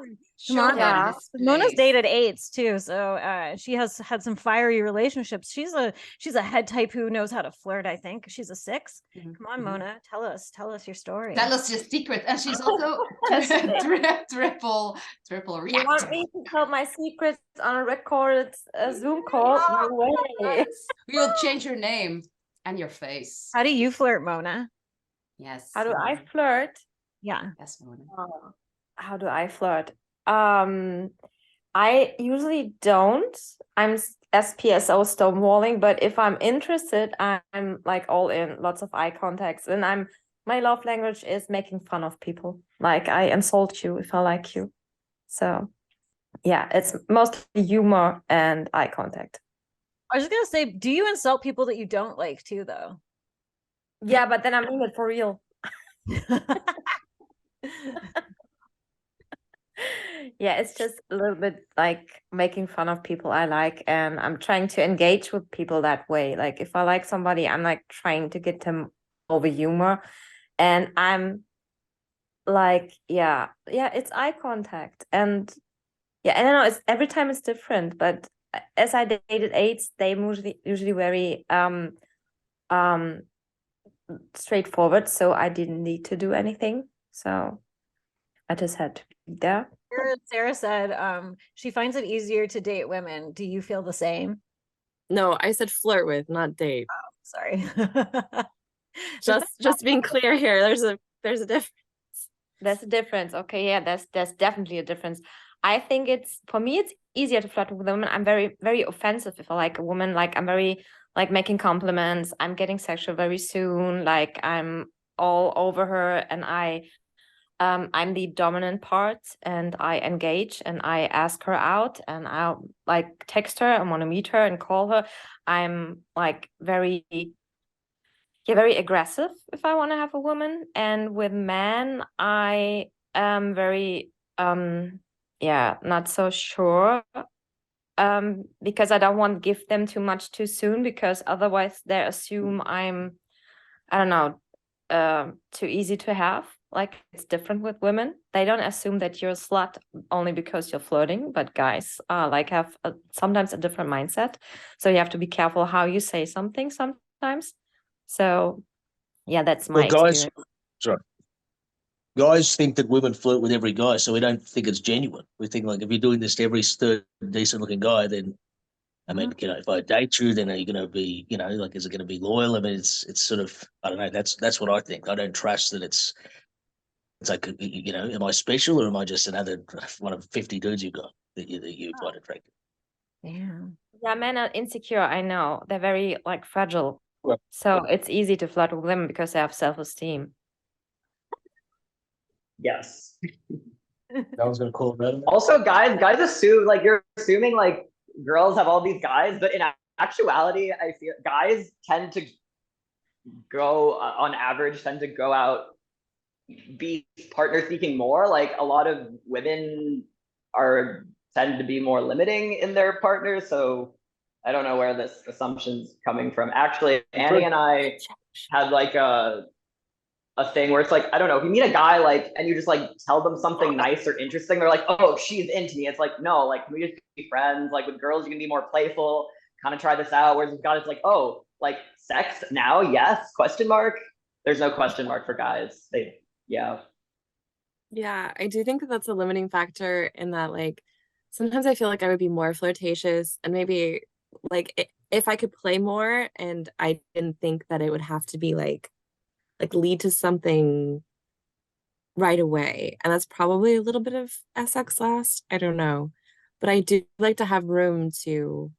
Come on, Yeah. Mona's dated 8s too, so she has had some fiery relationships. She's a head type who knows how to flirt. I think she's a 6. Come on, Mona, tell us your story. Tell us your secret, and she's also triple reactor. You want me to tell my secrets on a recorded Zoom call? No way. We'll change your name and your face. How do you flirt, Mona? Yes. How do I flirt? Yeah. Yes, Mona. How do I flirt? I usually don't. I'm SPSO stonewalling, but if I'm interested, I'm like all in, lots of eye contacts, and my love language is making fun of people. Like I insult you if I like you. So yeah, it's mostly humor and eye contact. I was just gonna say, do you insult people that you don't like too, though? Yeah, but then I mean it for real. Yeah, it's just a little bit like making fun of people I like, and I'm trying to engage with people that way. Like if I like somebody, I'm like trying to get them over humor, and I'm like, yeah, it's eye contact, and yeah, I don't know, it's every time it's different, but as I dated 8s, they usually very straightforward, so I didn't need to do anything, so I just had to be there. Sarah said she finds it easier to date women. Do you feel the same? No, I said flirt with, not date. Oh, sorry. just being clear here. There's a difference. There's a difference. Okay, yeah, there's definitely a difference. I think for me it's easier to flirt with women. I'm very, very offensive if I like a woman. Like I'm very like making compliments. I'm getting sexual very soon. Like I'm all over her, and I'm the dominant part, and I engage and I ask her out, and I'll like text her and want to meet her and call her. I'm like very aggressive if I want to have a woman. And with men, I am very not so sure, because I don't want to give them too much too soon, because otherwise they assume I don't know, too easy to have. Like it's different with women. They don't assume that you're a slut only because you're flirting, but guys like have sometimes a different mindset. So you have to be careful how you say something sometimes. So yeah, that's my experience. Guys think that women flirt with every guy, so we don't think it's genuine. We think like if you're doing this to every third decent looking guy, then I mean, if I date you, then are you going to be, like, is it going to be loyal? I mean, it's sort of, I don't know. That's what I think. I don't trust that it's like, am I special, or am I just another one of 50 dudes you've got that you find attractive? Yeah, men are insecure. I know they're very like fragile. Well, so it's easy to flirt with them because they have self-esteem. Yes. No one's gonna call it better. Also, guys assume like you're assuming like girls have all these guys, but in actuality, I feel guys tend to go on average tend to go out be partner seeking more. Like a lot of women tend to be more limiting in their partners. So I don't know where this assumption's coming from. Actually, Annie and I had like a thing where it's like, I don't know, if you meet a guy like and you just like tell them something nice or interesting, they're like, oh, she's into me. It's like, no, like we just be friends. Like with girls, you can be more playful, kind of try this out. Whereas with guys, it's like, oh, like sex now? Yes? Question mark. There's no question mark for guys. Yeah. Yeah, I do think that that's a limiting factor in that, like, sometimes I feel like I would be more flirtatious and maybe like if I could play more and I didn't think that it would have to be like lead to something right away. And that's probably a little bit of SX last. I don't know. But I do like to have room to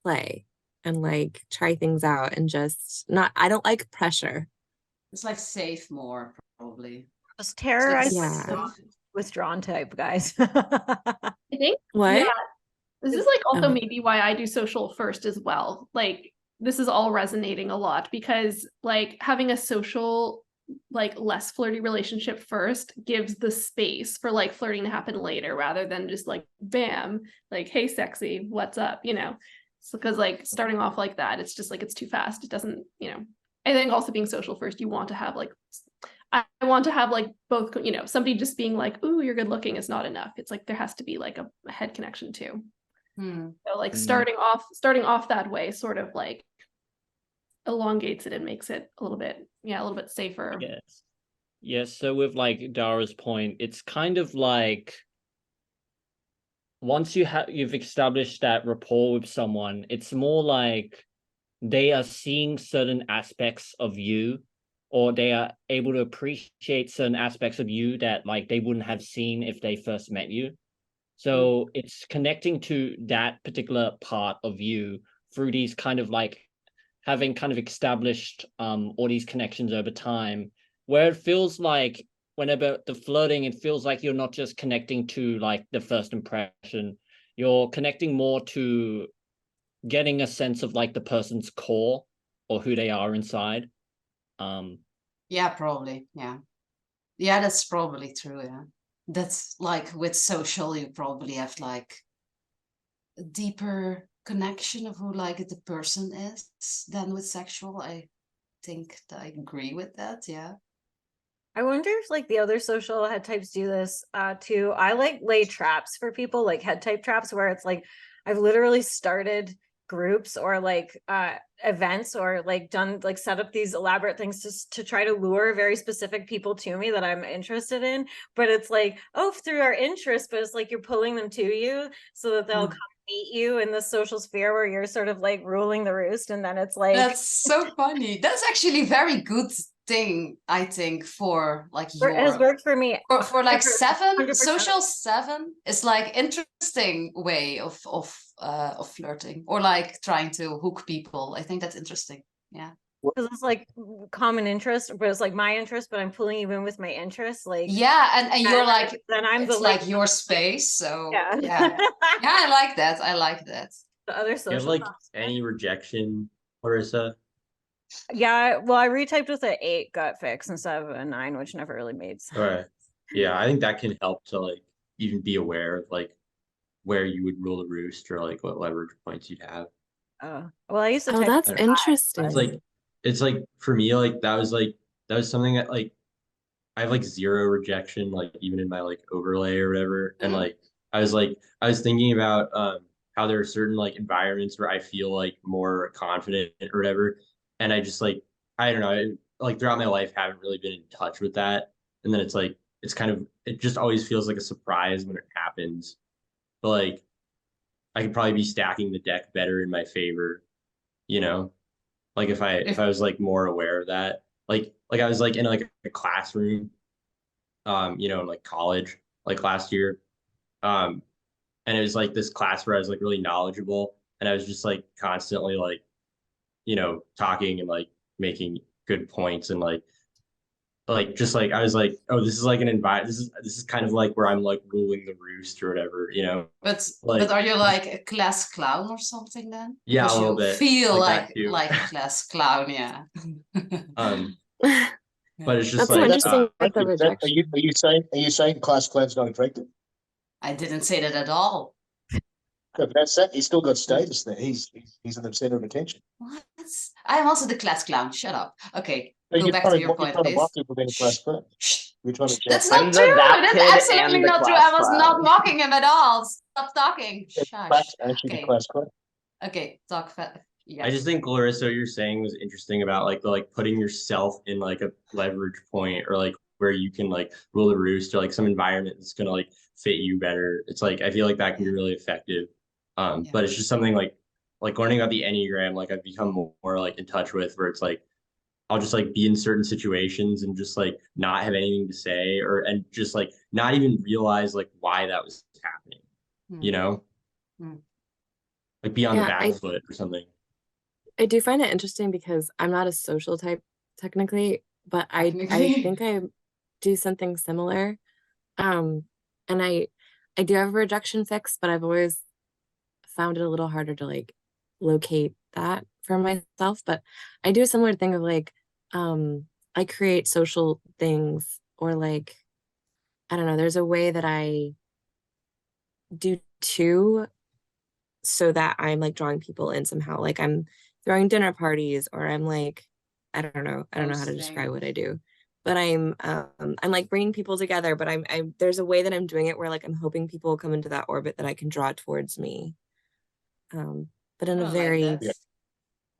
play and like try things out and just not, I don't like pressure. It's like safe more, probably. Just terrorize Yeah. withdrawn type guys. I think What? yeah, this is like also Oh. maybe why I do social first as well. Like this is all resonating a lot because like having a social like less flirty relationship first gives the space for like flirting to happen later rather than just like bam, like hey sexy, what's up, you know. So because like starting off like that, it's just like it's too fast. It doesn't, you know. I think also being social first, you want to have like I want to have like both, you know, somebody just being like, ooh, you're good looking is not enough. It's like there has to be like a head connection too. So like starting off that way sort of like elongates it and makes it a little bit safer. Yes. So with like Dara's point, it's kind of like once you've established that rapport with someone, it's more like they are seeing certain aspects of you, or they are able to appreciate certain aspects of you that like they wouldn't have seen if they first met you. So it's connecting to that particular part of you through these kind of like having kind of established all these connections over time, where it feels like whenever the flirting, it feels like you're not just connecting to like the first impression, you're connecting more to getting a sense of like the person's core or who they are inside. Yeah, probably. Yeah, that's probably true. Yeah, that's like with social, you probably have like a deeper connection of who like the person is than with sexual. I think that I agree with that. Yeah. I wonder if like the other social head types do this too. I like lay traps for people, like head type traps, where it's like I've literally started groups or like events or like done like set up these elaborate things to try to lure very specific people to me that I'm interested in. But it's like, oh, through our interest, but it's like you're pulling them to you so that they'll come meet you in the social sphere where you're sort of like ruling the roost. And then it's like, that's so funny. That's actually very good thing, I think, for like it has worked for me for like 7 100%. social 7 is like interesting way of flirting or like trying to hook people. I think that's interesting. Yeah, because it's like common interest, but it's like my interest, but I'm pulling you in with my interest. Like yeah, and you're like then I'm it's the like your space. So yeah. yeah, I like that. The other Do you have social like any rejection, Larissa? yeah, well, I retyped with an 8 gut fix instead of a 9, which never really made sense. All right. Yeah, I think that can help to like even be aware of like where you would rule the roost or like what leverage points you'd have. Well, I used to Oh, type that's interesting. It's like for me, like that was something that like I have like 0 rejection, like even in my like overlay or whatever. And like I was thinking about how there are certain like environments where I feel like more confident or whatever. And I just like I don't know, like throughout my life haven't really been in touch with that. And then it's like it's kind of it just always feels like a surprise when it happens. But like I could probably be stacking the deck better in my favor, you know? Like if I was like more aware of that. Like I was like in like a classroom, you know, in like college, like last year. And it was like this class where I was like really knowledgeable and I was just like constantly like, you know, talking and like making good points and like like just like I was like, oh, this is like an environment. This is kind of like where I'm like ruling the roost or whatever, you know. But Like, are you like a class clown or something then? yeah, Because a little you bit feel like that too. like a class clown, yeah. But it's just That's so like interesting with the Are rejection. you saying class clown's not attractive? I didn't say that at all. No, but that's that. He's still got status there. He's in the center of attention. What? I'm also the class clown. Shut up. Okay, So go back to your point, you're trying to please. mock people being a class clown. Shh. You're trying to That's jack. not I'm true. the that That's kid absolutely and the not true. class I was not clown. mocking him at all. Stop talking. That's Shush. actually the Okay. class clown. Okay, talk fast. Yeah. I just think Larissa, what you're saying was interesting about like the like putting yourself in like a leverage point or like where you can like rule the roost or like some environment that's gonna like fit you better. It's like I feel like that can be really effective. Yeah. But it's just something like learning about the Enneagram, like I've become more like in touch with where it's like I'll just like be in certain situations and just like not have anything to say or and just like not even realize like why that was happening, you know? Like be on the back foot or something. I do find it interesting because I'm not a social type technically, but I think I do something similar. And I do have a rejection fix, but I've always found it a little harder to like locate that for myself. But I do a similar thing of like I create social things or like I don't know, there's a way that I do too so that I'm like drawing people in somehow. Like I'm throwing dinner parties or I'm like I don't know how to describe what I do. But I'm like bringing people together, but I'm there's a way that I'm doing it where like I'm hoping people will come into that orbit that I can draw towards me. But in a very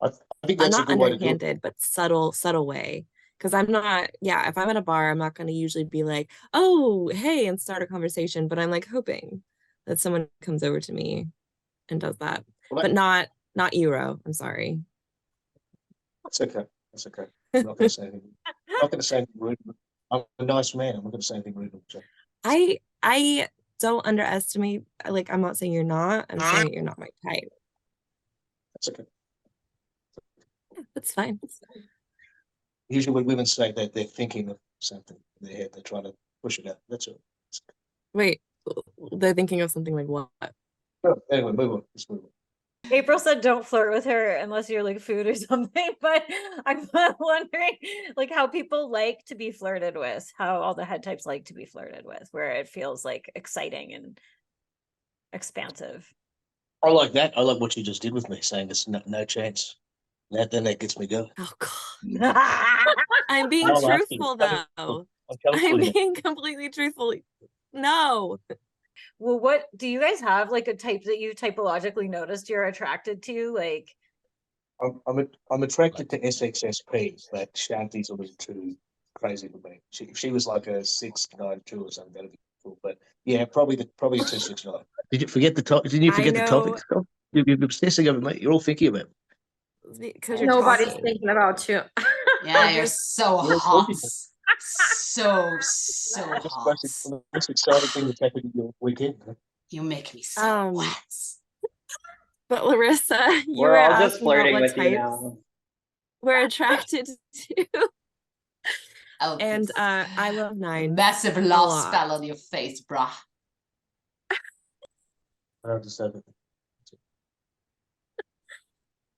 I think that's not a good way to do it. underhanded, but subtle way. Because I'm not, if I'm at a bar, I'm not going to usually be like, oh, hey, and start a conversation. But I'm like hoping that someone comes over to me and does that. But not Euro. I'm sorry. That's okay. That's okay. I'm not going to say anything. I'm not going to say anything rude. I'm a nice man. I'm not going to say anything rude. I don't underestimate. Like, I'm not saying you're not. I'm saying you're not my type. That's okay. Yeah, that's fine. Usually when women say that they're thinking of something in their head, they're trying to push it out. That's all. Wait, they're thinking of something like what? Oh, anyway, move on. Let's move on. April said don't flirt with her unless you're like food or something, but I'm wondering like how people like to be flirted with, how all the head types like to be flirted with, where it feels like exciting and expansive. I like that. I like what you just did with me, saying there's no chance. Then that gets me going. Oh God. I'm being truthful though. I'm being completely truthful. No. Well, what do you guys have like a type that you typologically noticed you're attracted to? Like I'm attracted to SXSP, but Chanti's a little too crazy for me. If she was like a 692 or something, that'd be cool. But yeah, probably a 269. Did you forget the topic? Didn't you forget the topic? You're obsessing over me. You're all thinking about it. Because nobody's thinking about you. Yeah, you're so hot. So hot. The most exciting thing that's happened in your weekend. You make me so wet. But Larissa, you We're were all just asking flirting about what with you types now. we're attracted to. Oh, and I love 9. Massive love spell on your face, bruh. I understand it.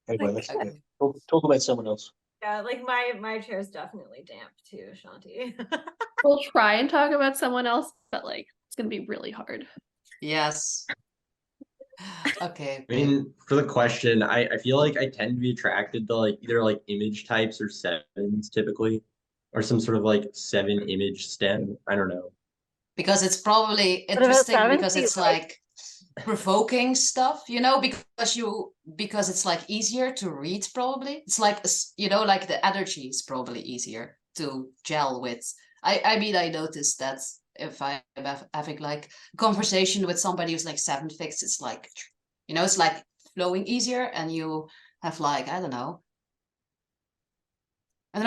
Anyway, let's talk about someone else. yeah, like my chair is definitely damp too, Chanti. We'll try and talk about someone else, but like it's gonna be really hard. Yes. Okay. I mean, for the question, I feel like I tend to be attracted to like either like image types or sevens typically, or some sort of like 7 image stem. I don't know. Because it's probably interesting because it's like provoking stuff, you know, because it's like easier to read probably. It's like, you know, like the energy is probably easier to gel with. I mean, I noticed that if I'm having like a conversation with somebody who's like 7 fixed, it's like, you know, it's like flowing easier and you have like, I don't know,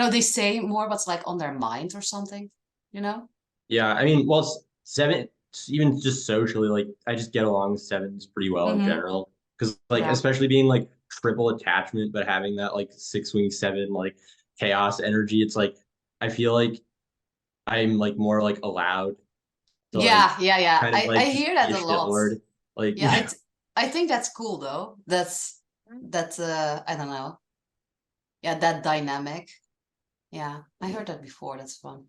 they say more what's like on their mind or something, you know? Yeah, I mean, well, 7, even just socially, like I just get along with 7s pretty well in general. Because like especially being like triple attachment, but having that like 6 wing 7 like chaos energy, it's like I feel like I'm like more like allowed to Yeah, like yeah. kind of I like hear be that a a lot. shitlord. Like Yeah, I think that's cool though. That's I don't know. Yeah, that dynamic. Yeah, I heard that before. That's fun.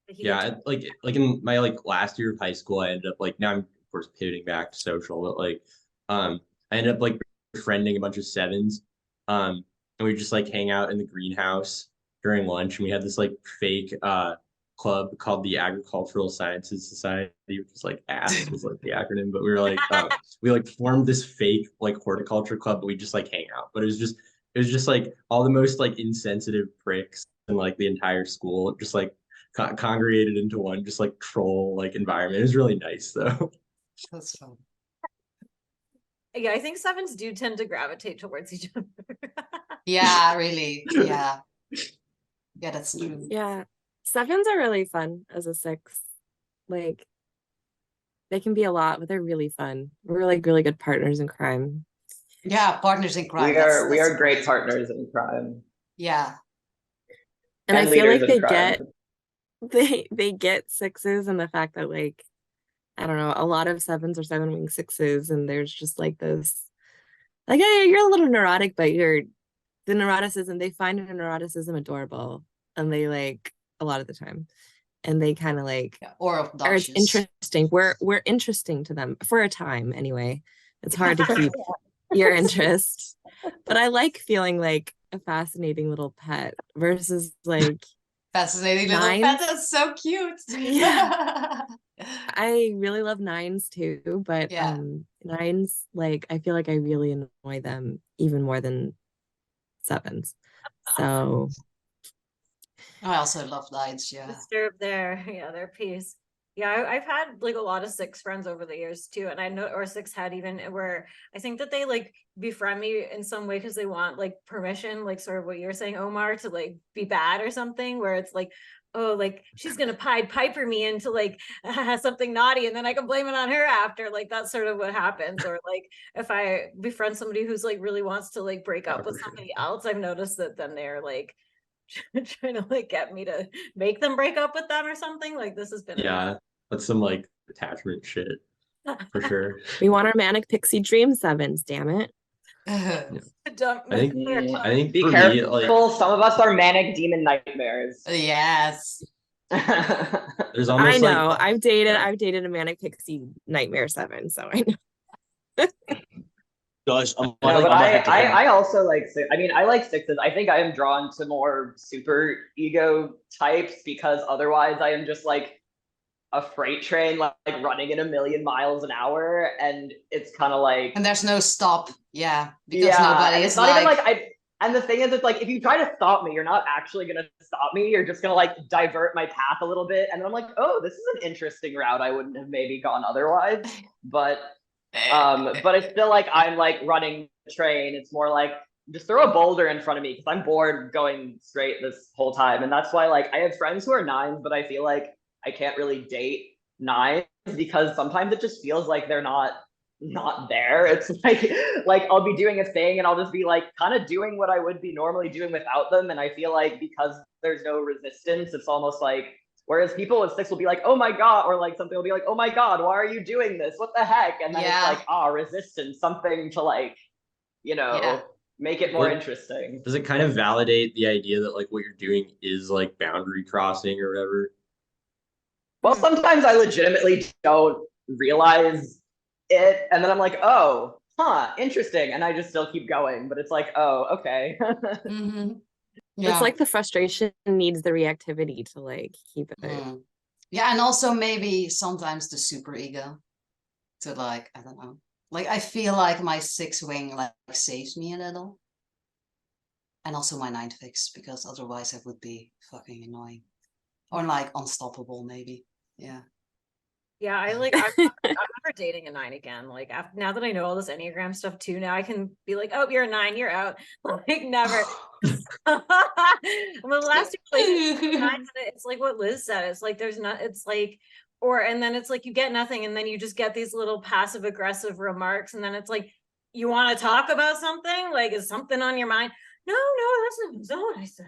yeah, like in my like last year of high school, I ended up like now I'm of course pivoting back to social, but like I ended up like befriending a bunch of sevens. And we just like hang out in the greenhouse during lunch, and we had this like fake club called the Agricultural Sciences Society, which is like ASS was like the acronym, but we were like we like formed this fake like horticulture club, but we just like hang out. But it was just like all the most like insensitive pricks in like the entire school, just like congregated into one just like troll like environment. It was really nice though. That's fun. Yeah, I think sevens do tend to gravitate towards each other. Yeah, really. Yeah. Yeah, that's true. Yeah. Sevens are really fun as a 6. Like they can be a lot, but they're really fun. We're like really good partners in crime. Yeah, partners in crime. We are That's great partners in crime. Yeah. And I feel leaders like in they crime. they get 6s, and the fact that like I don't know, a lot of 7s or 7-wing 6s, and there's just like this like, hey, you're a little neurotic, but you're the neuroticism, they find the neuroticism adorable, and they like a lot of the time, and they kind of like Or are obnoxious. interesting. We're interesting to them for a time anyway. It's hard to keep your interest, but I like feeling like a fascinating little pet versus like Fascinating little pet. 9s. That's so cute. Yeah. I really love 9s too, but Yeah. 9s, like I feel like I really annoy them even more than 7s. So I also love 9s. Yeah. Disturb their peace. Yeah, I've had like a lot of 6 friends over the years too, and I know, or 6 had even, where I think that they like befriend me in some way because they want like permission, like sort of what you're saying, Omar, to like be bad or something, where it's like, oh, like she's gonna Pied Piper me into like something naughty, and then I can blame it on her after. Like that's sort of what happens. Or like if I befriend somebody who's like really wants to like break up with somebody else, I've noticed that then they're like trying to like get me to make them break up with them or something. Like this has been Yeah, that's some like attachment shit for sure. we want our manic pixie dream 7s, damn it. I think Be for careful. me, like Some of us are manic demon nightmares. Yes. there's I almost know. like I've dated a manic pixie nightmare 7, so I know. Guys, I also like, I mean, I like 6s. I think I am drawn to more super ego types because otherwise I am just like a freight train, like running at 1,000,000 miles an hour. And it's kind of like, And there's no stop. Yeah. Because yeah, nobody and is it's not even like and the thing is, it's like, if you try to stop me, you're not actually going to stop me. You're just going to like divert my path a little bit. And then I'm like, oh, this is an interesting route. I wouldn't have maybe gone otherwise. But it's still like I'm like running the train. It's more like just throw a boulder in front of me because I'm bored going straight this whole time. And that's why like I have friends who are 9s, but I feel like I can't really date 9s because sometimes it just feels like they're not there. It's like I'll be doing a thing and I'll just be like kind of doing what I would be normally doing without them. And I feel like because there's no resistance, it's almost like, whereas people with 6 will be like, oh my God, or like something will be like, oh my God, why are you doing this? What the heck? And then it's like, resistance, something to like, make it more interesting. Does it kind of validate the idea that like what you're doing is like boundary crossing or whatever? Well, sometimes I legitimately don't realize it, and then I'm like, oh, interesting, and I just still keep going. But it's like, oh, okay. Mm-hmm. Yeah. It's like the frustration needs the reactivity to like keep it. Yeah, and also maybe sometimes the super ego to like, I don't know. Like I feel like my 6-wing like saves me a little. And also my 9 fix, because otherwise I would be fucking annoying. Or like unstoppable maybe. Yeah. Yeah, I'm never dating a 9 again. Like now that I know all this Enneagram stuff too, now I can be like, oh, you're a 9, you're out. Like never. Well, the last 2 relationships, it's like what Liz said. It's like there's not. It's like, and then it's like you get nothing, and then you just get these little passive aggressive remarks, and then it's like, you want to talk about something? Like, is something on your mind? No, that's not what I said.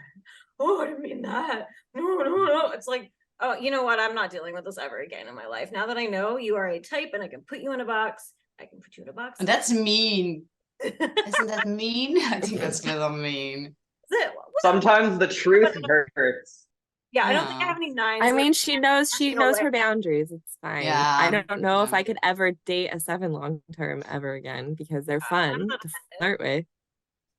Oh, I didn't mean that. No. It's like, oh, you know what? I'm not dealing with this ever again in my life. Now that I know you are a type and I can put you in a box, I can put you in a box. That's mean. Isn't that mean? I think that's a little mean. Is it? Sometimes the truth hurts. Yeah, I don't think I have any nines. I mean, she knows her boundaries. It's fine. Yeah, I don't know if I could ever date a 7 long term ever again because they're fun to flirt with.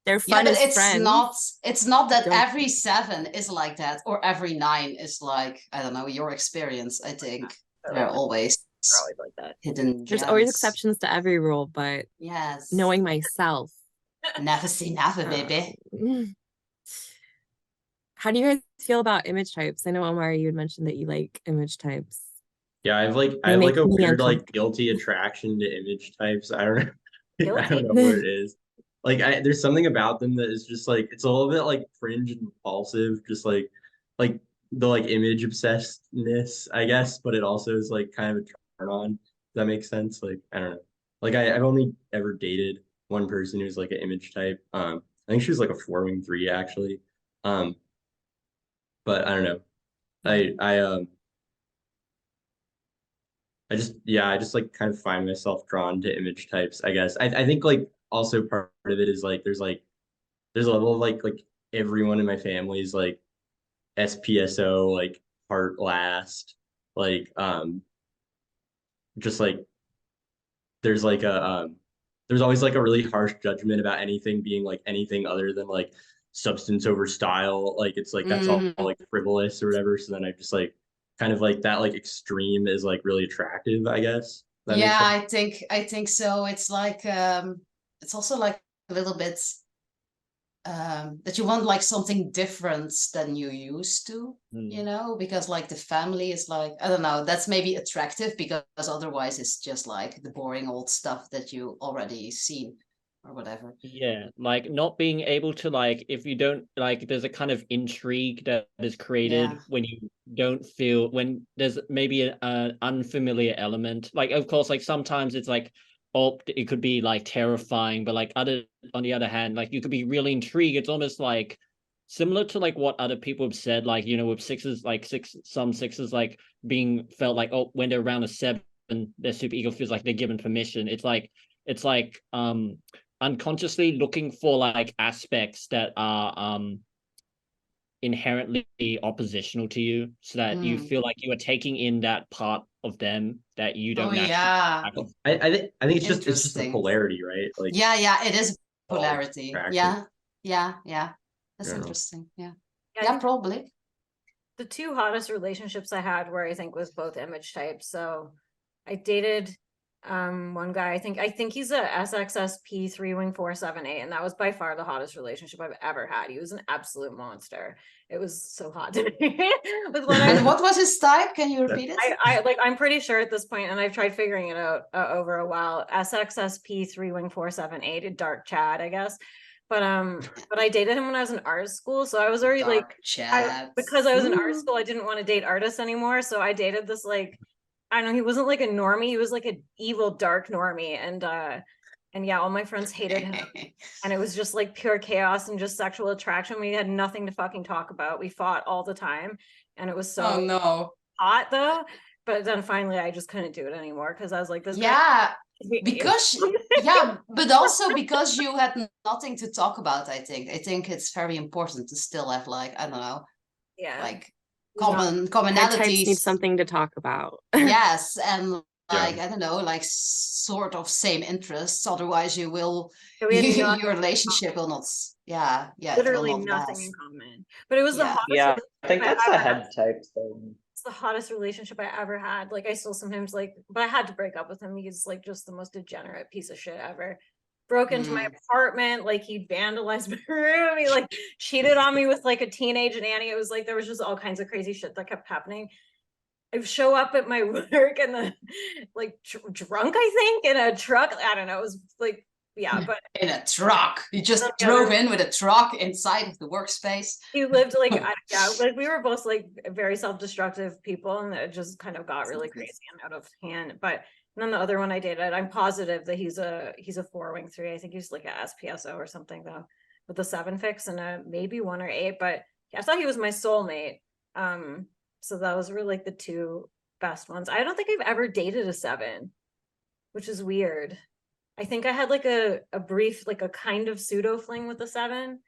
They're fun as friends. It's not that every 7 is like that, or every 9 is like, I don't know, your experience. I think they're always like that. Hidden There's gems. always exceptions to every rule, but yes, knowing myself. Never say never, baby. How do you guys feel about image types? I know, Omar, you had mentioned that you like image types. Yeah, I have like a weird like guilty attraction to image types. I don't know. I don't know what it is. Like there's something about them that is just like it's a little bit like cringe and repulsive, just like the like image obsessedness, I guess, but it also is like kind of a turn on. Does that make sense? Like I don't know. Like I've only ever dated one person who's like an image type. I think she was like a 4-wing-3 actually. But I don't know. I just like kind of find myself drawn to image types, I guess. I think like also part of it is like there's a level of like everyone in my family is like SPSO, like heart last, like just like there's like there's always like a really harsh judgment about anything being like anything other than like substance over style. Like it's like that's all like frivolous or whatever. So then I just like kind of like that like extreme is like really attractive, I guess. Yeah, I think so. It's like it's also like a little bit that you want like something different than you used to, you know, because like the family is like, I don't know, that's maybe attractive because otherwise it's just like the boring old stuff that you already seen or whatever. Yeah, like not being able to like, if you don't like, there's a kind of intrigue that is created when you don't feel, when there's maybe an unfamiliar element. Like, of course, like sometimes it's like, oh, it could be like terrifying, but like on the other hand, like you could be really intrigued. It's almost like similar to like what other people have said, like, you know, with sixes, like some sixes like being felt like, oh, when they're around a 7, their super ego feels like they're given permission. It's like unconsciously looking for like aspects that are inherently oppositional to you, so that you feel like you are taking in that part of them that you don't I think it's just a polarity, right? Like it is polarity. That's interesting. Yeah, probably. The 2 hottest relationships I had were, I think, was both image types. So I dated one guy, I think he's a SXSP 3-wing-4-7-8, and that was by far the hottest relationship I've ever had. He was an absolute monster. It was so hot to me. And what was his type? Can you repeat it? I'm pretty sure at this point, and I've tried figuring it out over a while. SXSP 3-wing-4-7-8, a dark Chad, I guess. But I dated him when I was in art school, so I was already dark because I was in art school, I didn't want to date artists anymore. So I dated this like, I don't know, he wasn't like a normie, he was like an evil dark normie, and yeah, all my friends hated him, and it was just like pure chaos and just sexual attraction. We had nothing to fucking talk about. We fought all the time, and it was so hot though. But then finally, I just couldn't do it anymore because I was like, this. Because but also because you had nothing to talk about. I think it's very important to still have like, I don't know, like commonalities. Types need something to talk about. Yes, and like I don't know, like sort of same interests. Otherwise, your relationship will not. Literally nothing in common. But it was the hottest. Yeah, I think that's the head type thing. It's the hottest relationship I ever had. Like I still sometimes like, but I had to break up with him. He's like just the most degenerate piece of shit ever. Broke into my apartment, like he vandalized my room. He like cheated on me with like a teenage nanny. It was like there was just all kinds of crazy shit that kept happening. I show up at my work and the like drunk, I think, in a truck. I don't know. It was like, but in a truck. You just drove in with a truck inside of the workspace. He lived like like we were both like very self-destructive people, and it just kind of got really crazy and out of hand. But then the other one I dated, I'm positive that he's a 4-wing-3. I think he's like a SPSO or something though, with a 7 fix and a maybe 1 or 8. But I thought he was my soulmate. So those were like the two best ones. I don't think I've ever dated a 7, which is weird. I think I had like a brief, like a kind of pseudo fling with a 7,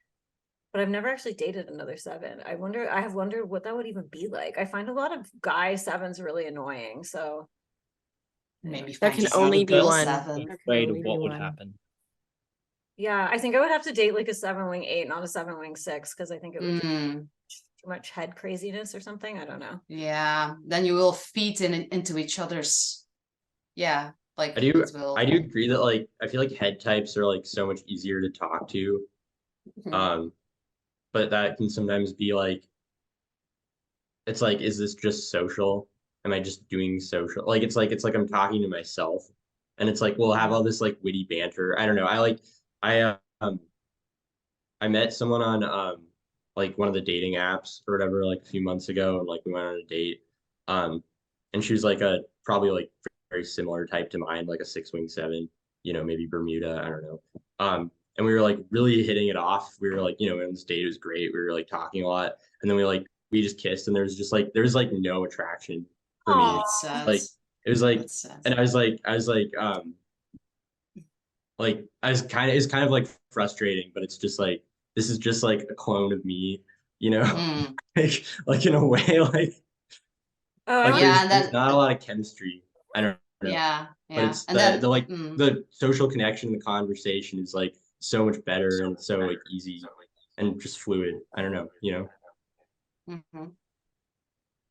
but I've never actually dated another 7. I have wondered what that would even be like. I find a lot of guy 7s really annoying. So Maybe There find can yourself only a be girl one. 7. There can Afraid only of be what would one. happen. yeah, I think I would have to date like a 7 wing 8, not a 7 wing 6, because I think it would Mm, be too much head craziness or something. I don't know. yeah, then you will feed into each other's. Yeah, like I do it will. agree that like I feel like head types are like so much easier to talk to. Mhm. But that can sometimes be like, it's like, is this just social? Am I just doing social? Like it's like I'm talking to myself, and it's like we'll have all this like witty banter. I don't know. I met someone on like one of the dating apps or whatever like a few months ago, and like we went on a date. And she was like a probably like very similar type to mine, like a 6 wing 7, maybe Bermuda. I don't know. And we were like really hitting it off. We were like, on this date, it was great. We were like talking a lot, and then we just kissed, and there was like no attraction for me. That's sad. Like it was like, That's sad. and I was like, it's kind of like frustrating, but it's just like this is just like a clone of me, Mm. like in a way, like Oh, like Yeah, and there's then not a lot of chemistry. I don't know, yeah, but yeah, it's and then the social connection, the conversation is like so much better and so like easy and just fluid. I don't know. mhm.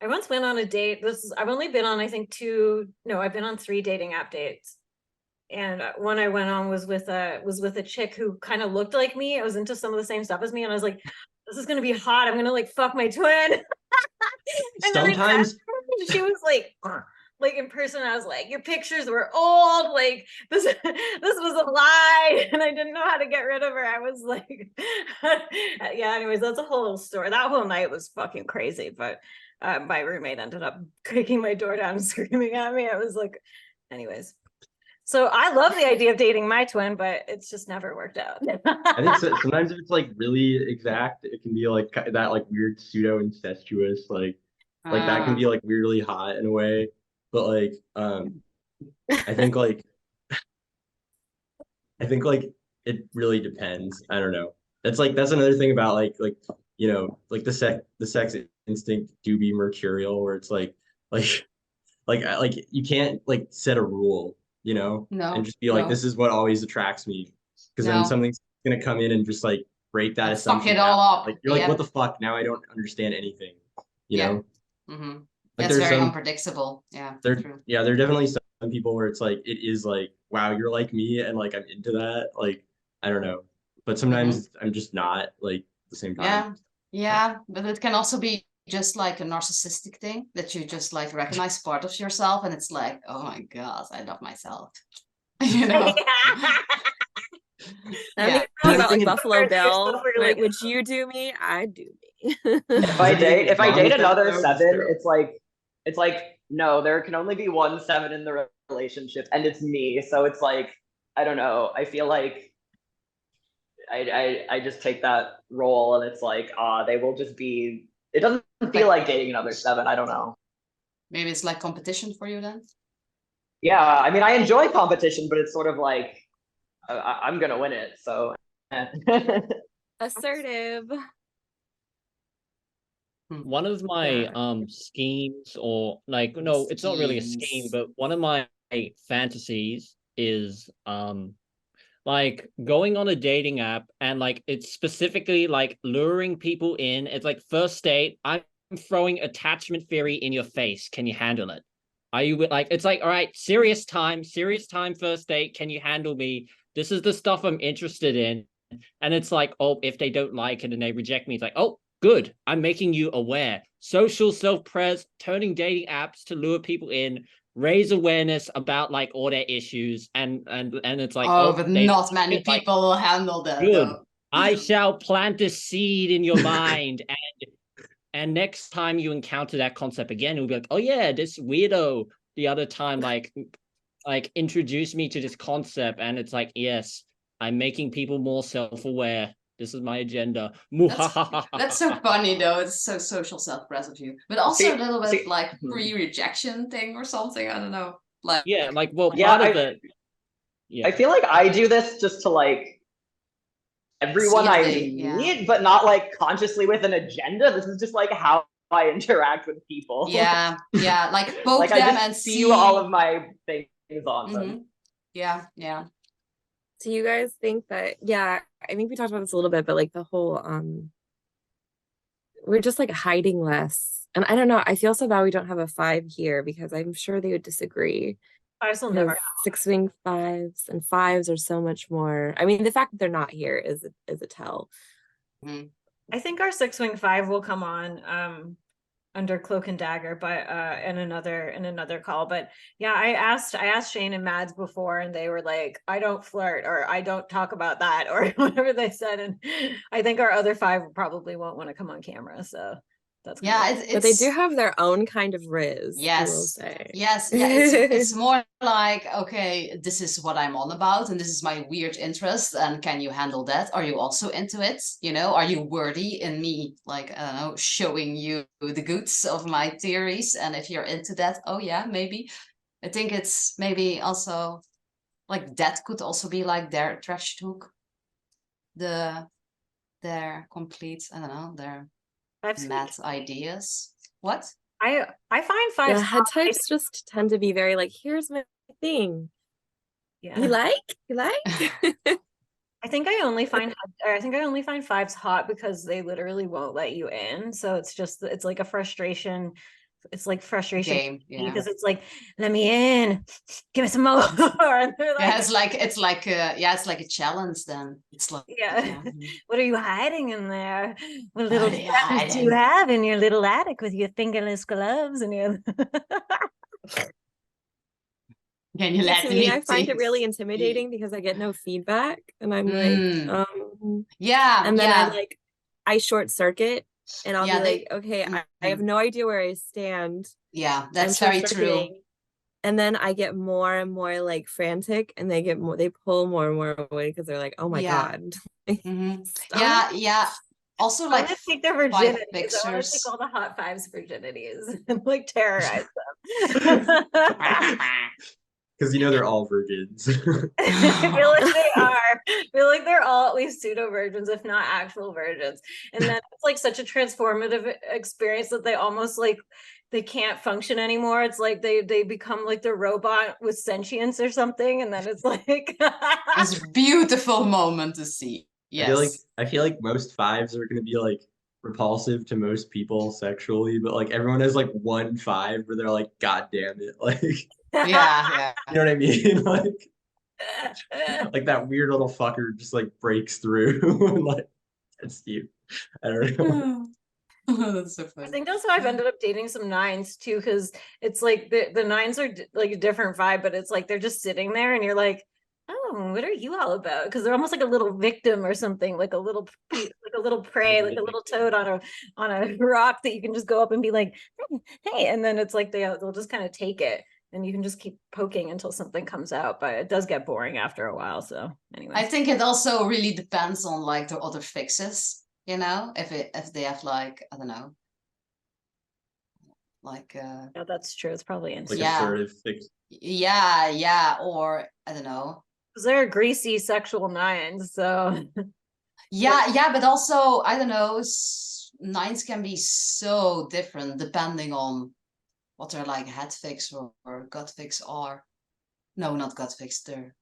I once went on a date. I've only been on, I think, I've been on 3 dating app dates. And one I went on was with a chick who kind of looked like me. I was into some of the same stuff as me, and I was like, this is gonna be hot. I'm gonna like fuck my twin. And Sometimes then she was like in person, I was like, your pictures were old, like this was a lie, and I didn't know how to get rid of her. I was like, yeah, anyways, that's a whole story. That whole night was fucking crazy, but my roommate ended up kicking my door down and screaming at me. I was like, anyways. So I love the idea of dating my twin, but it's just never worked out. I think sometimes if it's like really exact, it can be like that like weird pseudo incestuous like that can be like weirdly hot in a way. But like I think like it really depends. I don't know. That's another thing about like like the sex instinct do be mercurial, where it's like you can't like set a rule, and No, just be like, no, this is what always attracts me, because then no. something's gonna come in and just like break that Fuck assumption it all down. up. Like you're like, Yeah. what the fuck? Now I don't understand anything. You Yeah. know? Mm-hmm. Like That's there's very some unpredictable. Yeah, there true. yeah, there are definitely some people where it's like it is like, wow, you're like me, and like I'm into that. Like, I don't know. But sometimes I'm just not, like, at the same time. Yeah, yeah, but it can also be just like a narcissistic thing that you just like recognize part of yourself, and it's like, oh my god, I love myself. You know? I mean, Yeah. about like thing is- Buffalo Bill, Yourself, you're right? like- Would you do me? I'd do me. If I date wrong with that, another though? 7, it's like no, there can only be one 7 in the relationship, and it's me. So it's like, I don't know. I feel like I just take that role, and it's like, they will just be. It doesn't feel like dating another 7. I don't know. Maybe it's like competition for you then. Yeah, I mean, I enjoy competition, but it's sort of like I'm gonna win it. So. Assertive. One of my schemes, or like, no, it's not really a scheme, Schemes. but one of my fantasies is like going on a dating app, and like it's specifically like luring people in. It's like, first date, I'm throwing attachment theory in your face. Can you handle it? Are you like, it's like, all right, serious time, first date. Can you handle me? This is the stuff I'm interested in. And it's like, oh, if they don't like it and they reject me, it's like, oh, good, I'm making you aware. Social self-pres, turning dating apps to lure people in, raise awareness about like all their issues, and it's like, Oh, but they not many like, people will handle that. good. Though. I shall plant a seed in your mind, and next time you encounter that concept again, you'll be like, oh yeah, this weirdo the other time like introduced me to this concept, and it's like, yes, I'm making people more self-aware. This is my agenda. That's so funny though. It's so social self-press of you, but also a little bit like pre-rejection thing or something. I don't know. Like yeah, like well, Yeah, part of it. Yeah, I feel like I do this just to like everyone I meet, but not like consciously with an agenda. This is just like how I interact with people. yeah, like poke like them I just and see spew all of my things on them. Yeah. Do you guys think that, yeah, I think we talked about this a little bit, but like the whole, we're just like hiding less. And I don't know, I feel so bad we don't have a 5 here because I'm sure they would disagree. 5s will never. 6-wing 5s and 5s are so much more. I mean, the fact that they're not here is a tell. I think our 6-wing 5 will come on under Cloak and Dagger, but in another call. But yeah, I asked Shane and Mads before, and they were like, I don't flirt, or I don't talk about that, or whatever they said. And I think our other 5 probably won't want to come on camera. So that's but they do have their own kind of riz. Yes, I will say. Yes, yeah. It's more like, okay, this is what I'm on about, and this is my weird interest, and can you handle that? Are you also into it? You know, are you worthy in me, like, I don't know, showing you the goods of my theories? And if you're into that, oh yeah, maybe. I think it's maybe also like that could also be like their attraction hook, their complete, I don't know, their mad ideas. What? I find 5s. Yeah, head types just tend to be very like, here's my thing. Yeah. You like? I think I only find 5s hot because they literally won't let you in. So it's like a frustration. It's like frustration game, yeah. Because it's like, let me in, give me some more. And like, yeah, it's like a challenge. Then it's like What are you hiding in there? What little weapons do you have in your little attic with your fingerless gloves and your? Can you let me? I find it really intimidating because I get no feedback, and I'm like, and then I short circuit. And I'll be like, okay, I have no idea where I stand. Yeah, that's very true. And then I get more and more like frantic, and they pull more and more away because they're like, oh my God. Yeah. Also, like, to take their virginity. I want to take all the hot 5s virginities and like terrorize them. Because they're all virgins. I feel like they are. I feel like they're all at least pseudo virgins, if not actual virgins. And then it's like such a transformative experience that they almost like they can't function anymore. It's like they become like the robot with sentience or something, and then it's like it's a beautiful moment to see. Yes, I feel like most 5s are gonna be like repulsive to most people sexually, but like everyone has like one 5 where they're like, God damn it, like. Yeah. You know what I mean? Like that weird little fucker just like breaks through and like that's you. I don't know. That's so funny. I think that's why I've ended up dating some 9s too, because it's like the 9s are like a different vibe, but it's like they're just sitting there and you're like, oh, what are you all about? Because they're almost like a little victim or something, like a little prey, like a little toad on a rock that you can just go up and be like, hey, and then it's like they'll just kind of take it. And you can just keep poking until something comes out, but it does get boring after a while. So anyway, I think it also really depends on like the other fixes, if they have like, I don't know, like yeah, that's true. It's probably like assertive fix. Yeah, or I don't know. Because they're greasy sexual 9s, so yeah, but also I don't know, 9s can be so different depending on what their like head fix or gut fix are. No, not gut fix. They're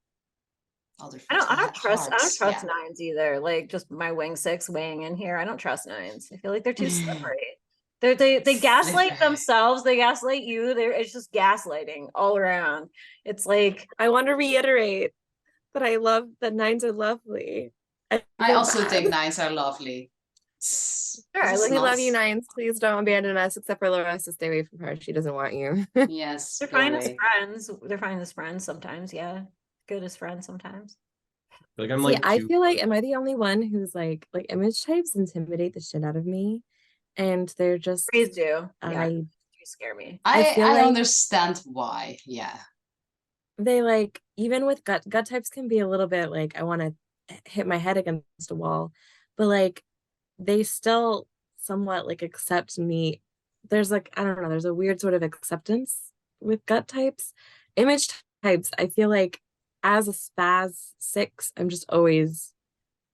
other fix. I don't trust 9s either. Like just my wing 6 weighing in here. I don't trust 9s. I feel like they're too slippery. They gaslight themselves. They gaslight you. It's just gaslighting all around. It's like I want to reiterate that I love that 9s are lovely. I also think 9s are lovely. Sure, we love you 9s. Please don't abandon us, except for Larissa. Stay away from her. She doesn't want you. Yes, they're fine as friends. They're fine as friends sometimes. Yeah, good as friends sometimes. Like I'm like, I feel like, am I the only one who's like image types intimidate the shit out of me, and they're just please do. You scare me. I understand why. Yeah, they like even with gut types can be a little bit like I want to hit my head against a wall. but like they still somewhat like accept me. There's like, I don't know, there's a weird sort of acceptance with gut types. Image types, I feel like as a spaz 6, I'm just always,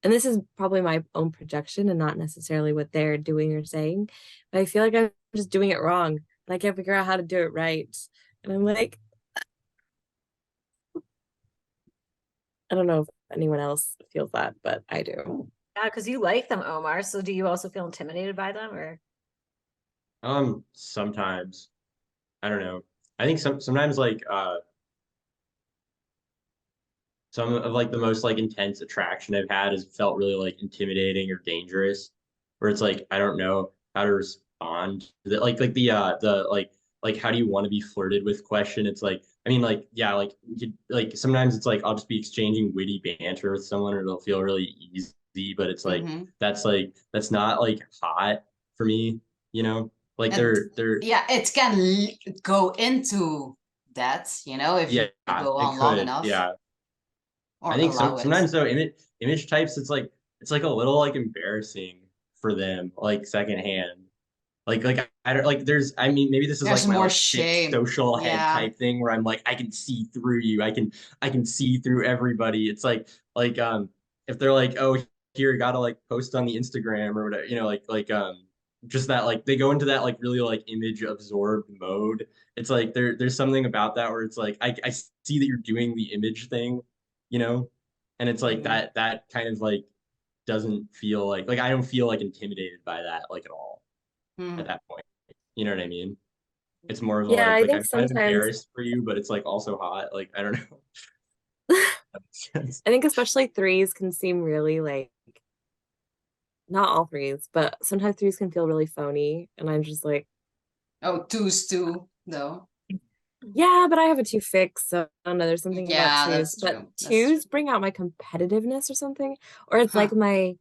and this is probably my own projection and not necessarily what they're doing or saying, but I feel like I'm just doing it wrong and I can't figure out how to do it right. And I'm like, I don't know if anyone else feels that, but I do. Yeah, because you like them, Omar. So do you also feel intimidated by them, or? Sometimes. I don't know. I think sometimes like some of like the most like intense attraction I've had has felt really like intimidating or dangerous, where it's like I don't know how to respond to that. Like the like how do you want to be flirted with question. It's like I mean like yeah like you could, like sometimes it's like I'll just be exchanging witty banter with someone and it'll feel really easy, but it's like that's not like hot for me, you know? Like And they're yeah, it can go into that, you know, if you go it on long could enough yeah. or I think allow it. sometimes though image types it's like a little like embarrassing for them like secondhand. Like I don't like there's I mean maybe this is There's like my more like sick shame. social head Yeah. type thing where I'm like I can see through you. I can see through everybody. It's like if they're like oh here gotta like post on the Instagram or whatever, you know, like just that like they go into that like really like image absorbed mode. It's like there's something about that where it's like I see that you're doing the image thing, you know, and it's like that kind of like doesn't feel like I don't feel like intimidated by that like at all at that point. You know what I mean? It's more of a Yeah, I like think I'm kind of sometimes embarrassed for you, but it's like also hot. Like I don't know. I think especially threes can seem really like, not all threes, but sometimes threes can feel really phony. And I'm just like, Oh, twos too, though. yeah, but I have a 2 fix, so I don't know, there's something about Yeah, twos. that's But true. That's twos true. bring out my competitiveness or something. Or it's like Huh.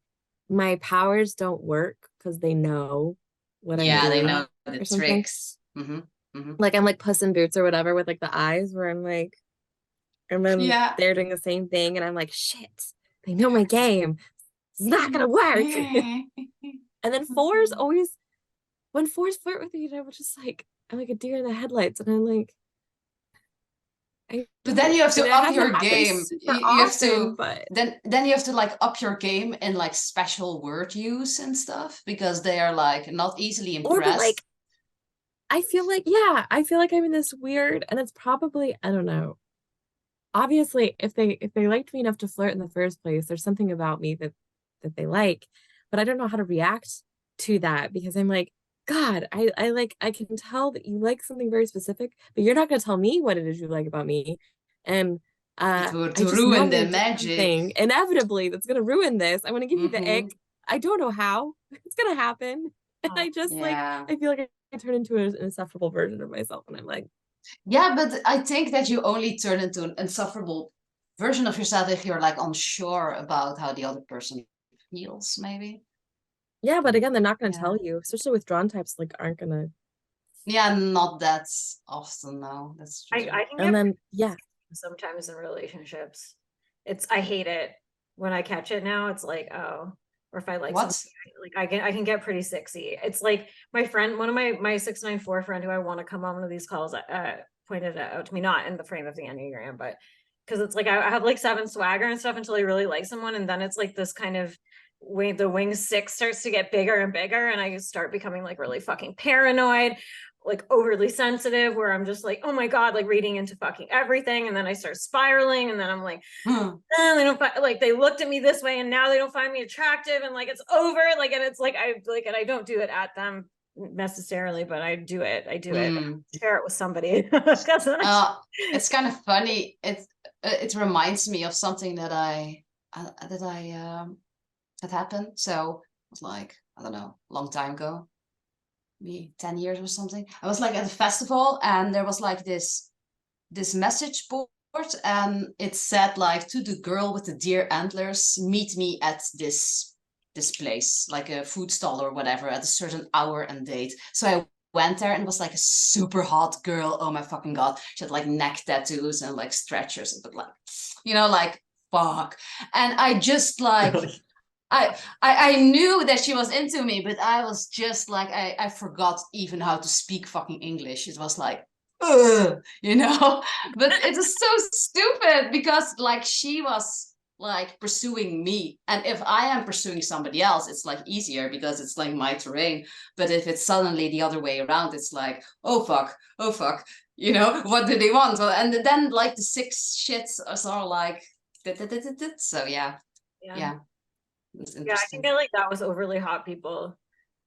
my powers don't work because they know what I'm Yeah, they doing know the or something. tricks. Mm-hmm. Like I'm like Puss in Boots or whatever with like the eyes where I'm like, and then Yeah. they're doing the same thing, and I'm like, shit, they know my game. It's not gonna work. And then fours always, when fours flirt with you, I'm just like, I'm like a deer in the headlights, and I'm like, But then you have to up your happen game. super You have often, to but then you have to like up your game in like special word use and stuff because they are like not easily or but like impressed. I feel like, yeah, I feel like I'm in this weird, and it's probably, I don't know. Obviously, if they liked me enough to flirt in the first place, there's something about me that they like, but I don't know how to react to that because I'm like, God, I like I can tell that you like something very specific, but you're not gonna tell me what it is you like about me. And It would I just know ruin I'm the gonna do magic. something inevitably that's gonna ruin this. I'm gonna give you the ick. Mm-hmm. I don't know how. It's gonna happen. And I just like Yeah. I feel like I turn into an insufferable version of myself, and I'm like, Yeah, but I think that you only turn into an insufferable version of yourself if you're like unsure about how the other person feels, maybe. yeah, but again, they're not gonna Yeah. tell you, especially withdrawn types, like aren't gonna. Yeah, not that often, no. That's true. I can And get then yeah, sometimes in relationships. I hate it when I catch it now. It's like, oh, or if I like What? something, like I can get pretty sexy. It's like my friend, one of my 694 friend who I want to come on one of these calls pointed it out to me, not in the frame of the Enneagram, but because it's like I have like 7 swagger and stuff until I really like someone, and then it's like this kind of the wing 6 starts to get bigger and bigger, and I start becoming like really fucking paranoid, like overly sensitive, where I'm just like, oh my God, like reading into fucking everything. And then I start spiraling, and then I'm like, they don't like they looked at me this way and now they don't find me attractive, and like it's over. Like, and it's like and I don't do it at them necessarily, but I do it. Share it with somebody. It's kind of funny. It reminds me of something that had happened. So it was like, I don't know, a long time ago. Maybe 10 years or something. I was like at a festival and there was like this message board and it said like, to the girl with the deer antlers, meet me at this place, like a food stall or whatever, at a certain hour and date. So I went there and it was like a super hot girl. Oh my fucking God. She had like neck tattoos and like stretchers, but like, you know, like fuck. And I just like I knew that she was into me, but I was just like I forgot even how to speak fucking English. It was like, you know, but it was so stupid because like she was like pursuing me, and if I am pursuing somebody else, it's like easier because it's like my terrain. But if it's suddenly the other way around, it's like, oh fuck, you know, what do they want? Well, and then like the 6 shits are like, so yeah. It's Yeah, I think interesting. I like that was overly hot people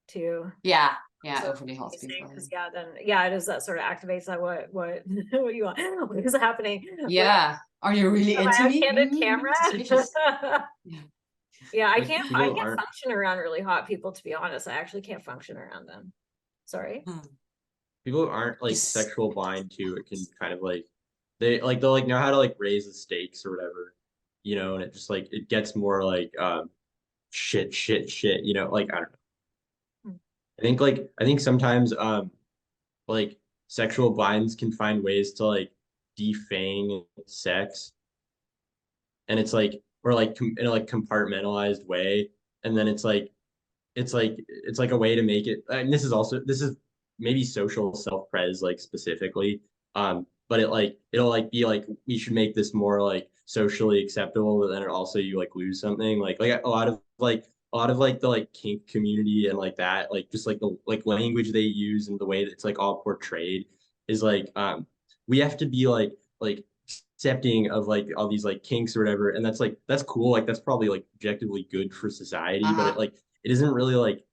too. Yeah, So overly hot people. because then it is that sort of activates that what what you want, what is happening. Yeah, are you really into me? Candid camera. Yeah, I Like, can't people aren't- function around really hot people, to be honest. I actually can't function around them. Sorry. People aren't like Yes. sexual blind to it, can kind of like they'll like know how to like raise the stakes or whatever, you know, and it just like it gets more like shit, you know, like I don't know. I think sometimes like sexual blinds can find ways to like defang sex, and it's like, or like in a like compartmentalized way, and then it's like it's like a way to make it, and this is maybe social self-pres like specifically, but it'll like be like we should make this more like socially acceptable, but then it also you like lose something like a lot of like the like kink community and like that, like just like the like language they use and the way that it's like all portrayed is like we have to be like accepting of like all these like kinks or whatever, and that's cool, like that's probably like objectively good for society, but it isn't really like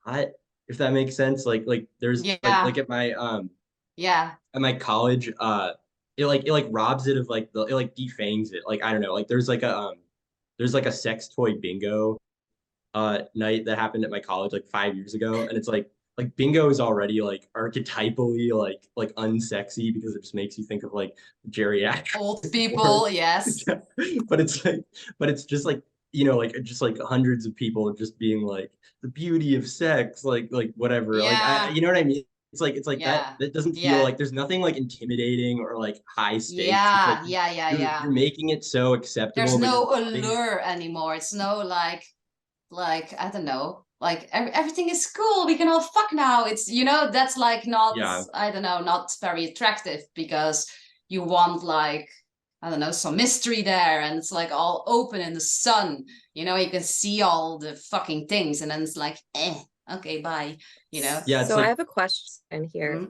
hot, if that makes sense. Like there's like at my at my college, it like robs it of like it like defangs it. Like I don't know, like there's like a sex toy bingo night that happened at my college like 5 years ago, and it's like bingo is already like archetypally like unsexy because it just makes you think of like geriatric old people. Yes. but it's just like, you know, like just like hundreds of people just being like the beauty of sex, like whatever, like you know what I mean. It's like that doesn't feel like there's nothing like intimidating or like high stakes. It's like you're making it so acceptable. There's no allure anymore. It's no like I don't know, like everything is cool, we can all fuck now. It's, you know, that's like not I don't know, not very attractive because you want like, I don't know, some mystery there, and it's like all open in the sun, you know, you can see all the fucking things, and then it's like okay, bye, you know. So like, I have a question here.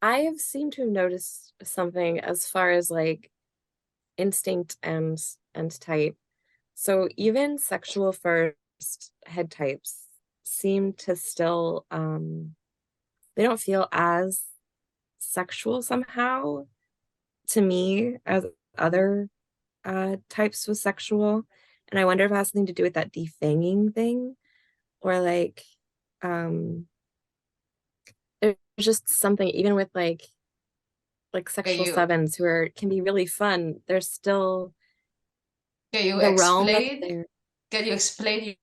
I have seemed to have noticed something as far as like instinct and type. So even sexual first head types seem to still they don't feel as sexual somehow to me as other types with sexual, and I wonder if it has something to do with that defanging thing, or like there's just something even with like sexual sevens who can be really fun. They're still can you explain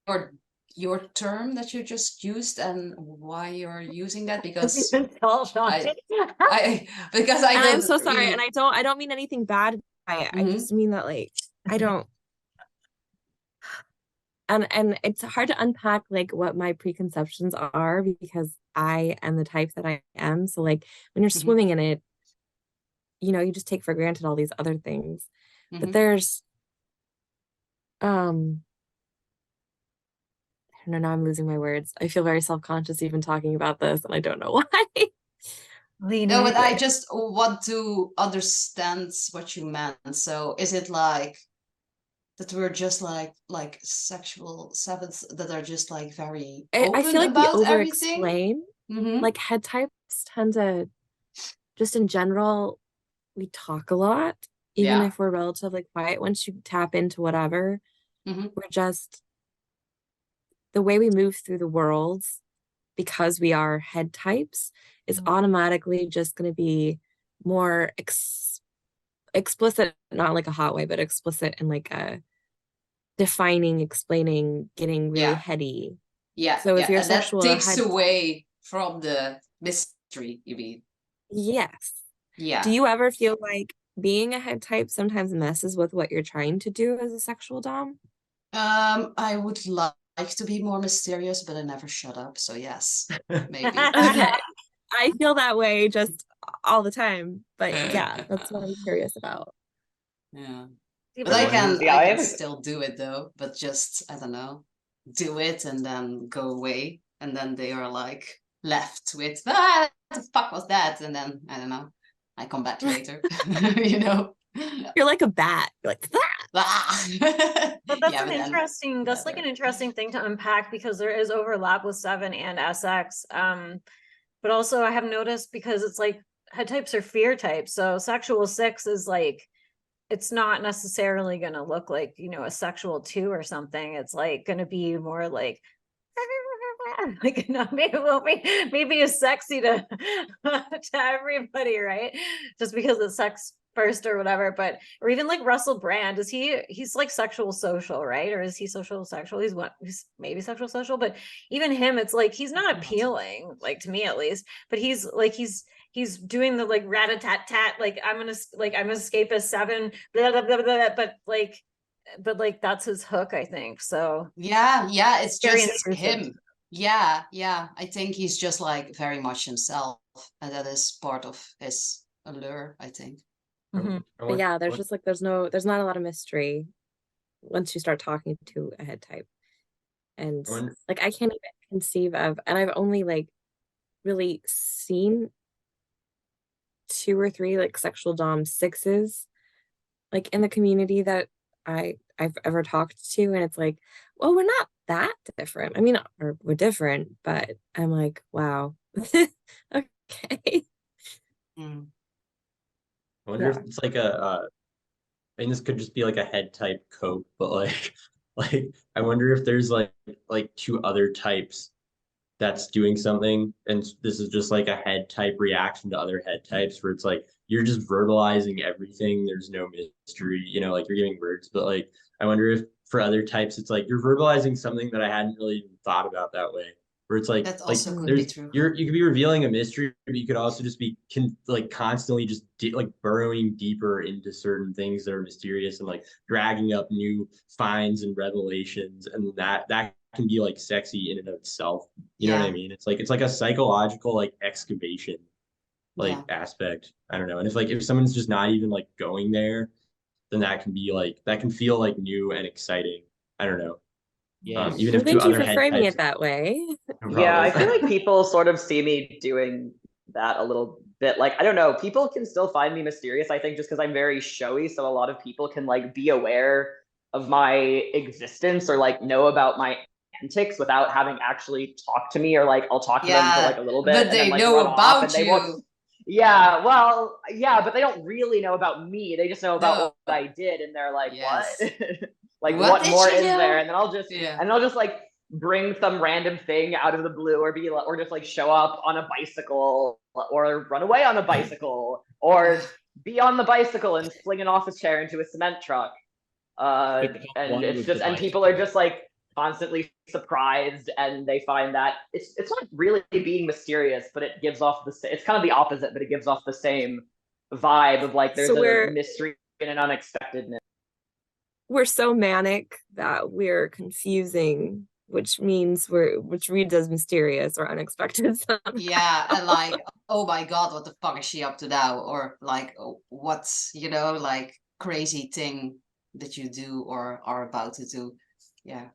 your term that you just used and why you're using that? Because I'm so sorry, and I don't mean anything bad by it. I just mean that like I don't and it's hard to unpack like what my preconceptions are because I am the type that I am. So like when you're swimming in it, you know, you just take for granted all these other things. But there's I don't know, now I'm losing my words. I feel very self-conscious even talking about this, and I don't know why. No, but I just want to understand what you meant. So is it like that we're just like sexual sevens that are just like very open I feel like about we everything? like head types tend to just in general, we talk a lot, even if we're relatively quiet. Once you tap into whatever, we're just the way we move through the world, because we are head types, is automatically just going to be more explicit, not like a hot way, but explicit in like a defining, explaining, getting really heady. So if you're sexual, that takes away from the mystery, you mean? Yes. Yeah. Do you ever feel like being a head type sometimes messes with what you're trying to do as a sexual dom? I would to be more mysterious, but I never shut up. So yes, maybe. Okay. I feel that way just all the time. But yeah, that's what I'm curious about. Yeah. Yeah, But I can I still do it though, but just, I don't know, do it and then go away. And then they are like left with, what the fuck was that? And then, I don't know, I come back later, you know? You're like a bat. You're like, Ah! But that's Yeah, an but then interesting, that's like an whatever. interesting thing to unpack because there is overlap with 7 and SX. But also I have noticed because it's like head types are fear types. So sexual 6 is like, it's not necessarily going to look like, you know, a sexual 2 or something. It's like going to be more like, like, no, maybe it won't be, maybe it's sexy to to everybody, right? Just because it's sex first or whatever. But or even like Russell Brand, he's like sexual social, right? Or is he social sexual? He's maybe sexual social, but even him, it's like he's not appealing, like to me at least. But he's like he's doing the like rat-a-tat-tat, like I'm gonna escape a 7, blah, blah, blah, blah, but like that's his hook, I think. So Yeah, it's very just intrusive. him. Yeah. I think he's just like very much himself, and that is part of his allure, I think. Mhm. but yeah, there's just like there's not a lot of mystery once you start talking to a head type. And like I can't even conceive of, and I've only like really seen 2 or 3 like sexual dom 6s like in the community that I've ever talked to, and it's like, well, we're not that different. I mean, or we're different, but I'm like, wow. Okay. Mm. I wonder if it's like I mean, this could just be like a head type cope, but like, like I wonder if there's like 2 other types that's doing something, and this is just like a head type reaction to other head types, where it's like you're just verbalizing everything. There's no mystery, you know, like you're giving words, but like I wonder if for other types it's like you're verbalizing something that I hadn't really even thought about that way. Where it's That also could be true. you could be revealing a mystery, but you could also just be like constantly just like burrowing deeper into certain things that are mysterious and like dragging up new finds and revelations, and that can be like sexy in and of itself. You know what I Yeah. mean? It's like a psychological like excavation like aspect. I don't know. And if someone's just not even like going there, then that can be like that can feel like new and exciting. I don't know. Yes. Even Well, if 2 thank you other for head framing types, it that way. no Yeah, I problem. feel like people sort of see me doing that a little bit. Like, I don't know, people can still find me mysterious, I think, just because I'm very showy. So a lot of people can like be aware of my existence or like know about my antics without having actually talked to me, or like I'll talk to them for like a little bit but and then they like know run off and about they you. won't. Yeah, well, yeah, but they don't really know about me. They just know about No. what I did, and they're like, Yes. "What? Like, What what did more you is know?" there?" And then I'll just like bring some random thing out of the blue, or just like show up on a bicycle or run away on a bicycle or be on the bicycle and fling an office chair into a cement truck. And it's just, and people are just like constantly surprised, and they find that it's not really being mysterious, but it gives off it's kind of the opposite, but it gives off the same vibe of like there's So a mystery and an unexpectedness. we're so manic that we're confusing, which reads as mysterious or unexpected somehow. Yeah, and like, oh my God, what the fuck is she up to now? Or like, what's, you know, like crazy thing that you do or are about to do. Yeah.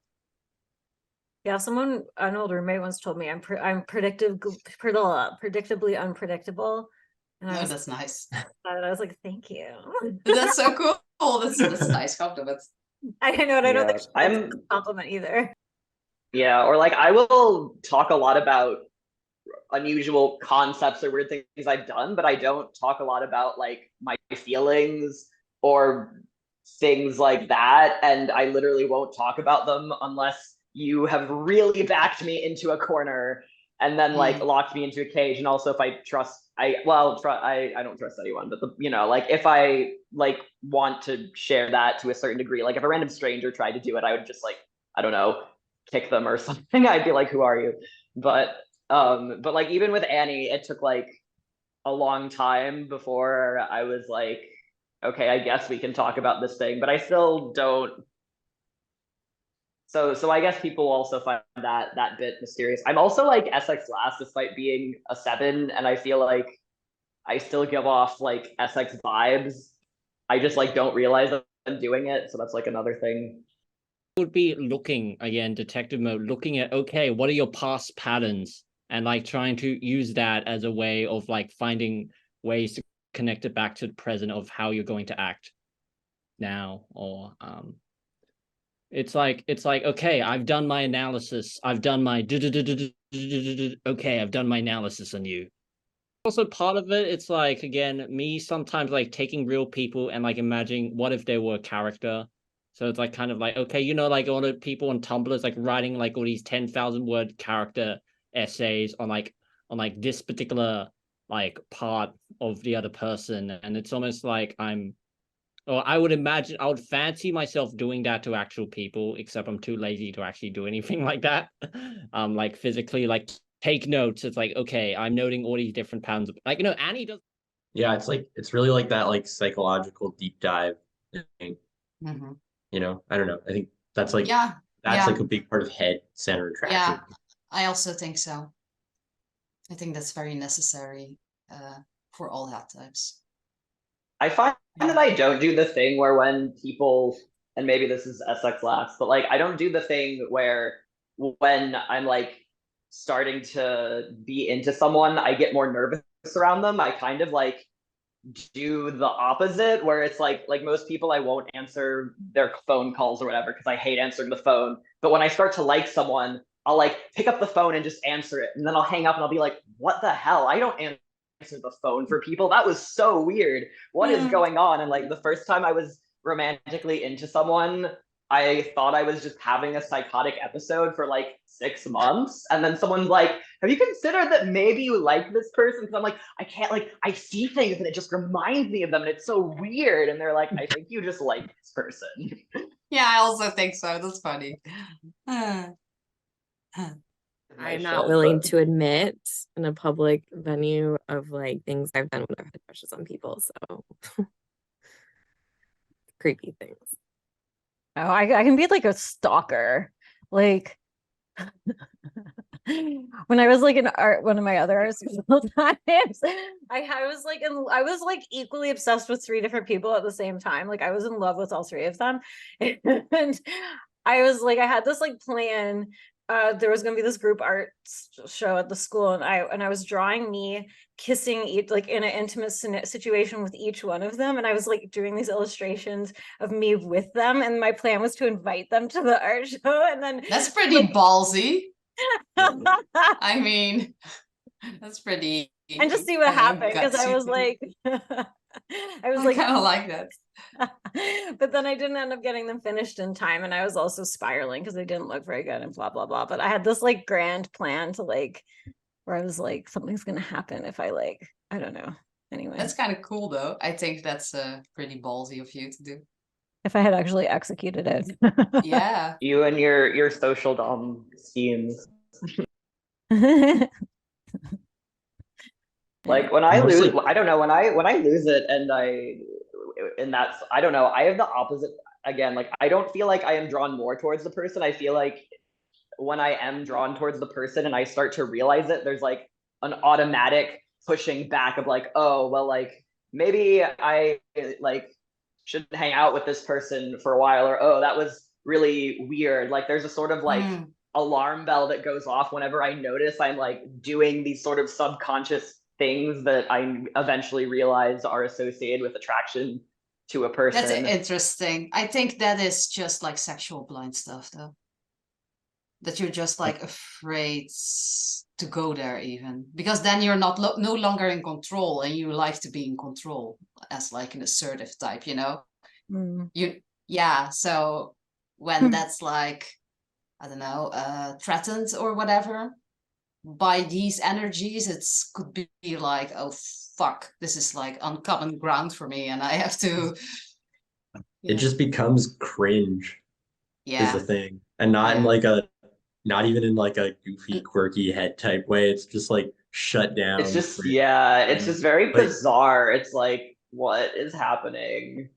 Yeah, an older roommate once told me I'm predictably unpredictable. And No, that's nice. I was like, thank you. That's so cool. That's a nice compliment. I know, and I don't think I'm that's a compliment either. Yeah, or like I will talk a lot about unusual concepts or weird things I've done, but I don't talk a lot about like my feelings or things like that. And I literally won't talk about them unless you have really backed me into a corner and then like locked me into a cage. And also if I trust, I don't trust anyone, but you know, like if I like want to share that to a certain degree, like if a random stranger tried to do it, I would just like, I don't know, kick them or something. I'd be like, who are you? But like even with Annie, it took like a long time before I was like, okay, I guess we can talk about this thing, but I still don't So I guess people also find that bit mysterious. I'm also like SX last despite being a 7, and I feel like I still give off like SX vibes. I just like don't realize that I'm doing it, so that's like another thing. Would be looking again, detective mode, looking at, okay, what are your past patterns, and like trying to use that as a way of like finding ways to connect it back to the present of how you're going to act now. Or it's like okay, I've done my analysis, I've done my okay, I've done my analysis on you. Also part of it, it's like, again, me sometimes like taking real people and like imagining what if they were a character. So it's like kind of like, okay, you know, like all the people on Tumblr is like writing like all these 10,000 word character essays on like this particular like part of the other person, and it's almost like I would imagine, I would fancy myself doing that to actual people, except I'm too lazy to actually do anything like that. Like physically, like take notes. It's like, okay, I'm noting all these different patterns. Like, you know, Annie does. Yeah, it's really like that like psychological deep dive thing. Mm-hmm. You know, I don't know. I think that's like Yeah, like a big part of head center attraction. yeah, I also think so. I think that's very necessary for all head types. I find that I don't do the thing where when people, and maybe this is SX last, but like I don't do the thing where when I'm like starting to be into someone, I get more nervous around them. I kind of like do the opposite, where it's like most people, I won't answer their phone calls or whatever because I hate answering the phone. But when I start to like someone, I'll like pick up the phone and just answer it, and then I'll hang up and I'll be like, what the hell? I don't answer the phone for people. That was so weird. What is going on? And like the first time I was romantically into someone, I thought I was just having a psychotic episode for like 6 months. And then someone's like, have you considered that maybe you like this person? Because I'm like, I can't, like, I see things and it just reminds me of them and it's so weird. And they're like, I think you just like this person. Yeah, I also think so. That's funny. I'm not willing to admit in a public venue of like things I've done when I've had crushes on people. So creepy things. Oh, I can be like a stalker. Like when I was like in art, one of my other art school times, I was like equally obsessed with 3 different people at the same time. Like I was in love with all 3 of them. And I was like, I had this like plan. There was gonna be this group art show at the school, and I was drawing me kissing each, like in an intimate situation with each one of them, and I was like doing these illustrations of me with them, and my plan was to invite them to the art show, and then that's pretty like, ballsy. I mean, that's pretty. And just see what happened, because I was like, I was like, kind of like that. But then I didn't end up getting them finished in time, and I was also spiraling because they didn't look very good and blah blah blah. But I had this like grand plan to like, where I was like, something's gonna happen if I like, I don't know. Anyway, that's kind of cool though. I think that's pretty ballsy of you to do. If I had actually executed it. Yeah. You and your social dom schemes. Like when I lose, I don't know, when I lose it and that's, I don't know, I have the opposite again. Like I don't feel like I am drawn more towards the person. I feel like when I am drawn towards the person and I start to realize it, there's like an automatic pushing back of like, oh, well, like maybe I like shouldn't hang out with this person for a while, or oh, that was really weird. Like there's a sort of like alarm bell that goes off whenever I notice I'm like doing these sort of subconscious things that I eventually realize are associated with attraction to a person. That's interesting. I think that is just like sexual blind stuff though. That you're just like afraid to go there even, because then you're no longer in control, and you like to be in control as like an assertive type, you know? So when that's like, I don't know, threatened or whatever by these energies, it could be like, oh fuck, this is like uncommon ground for me and I have to. It just becomes cringe. Yeah. Is the thing. And not in like not even in like a goofy, quirky head type way. It's just like shut down. It's just, it's just very bizarre. It's like, what is happening?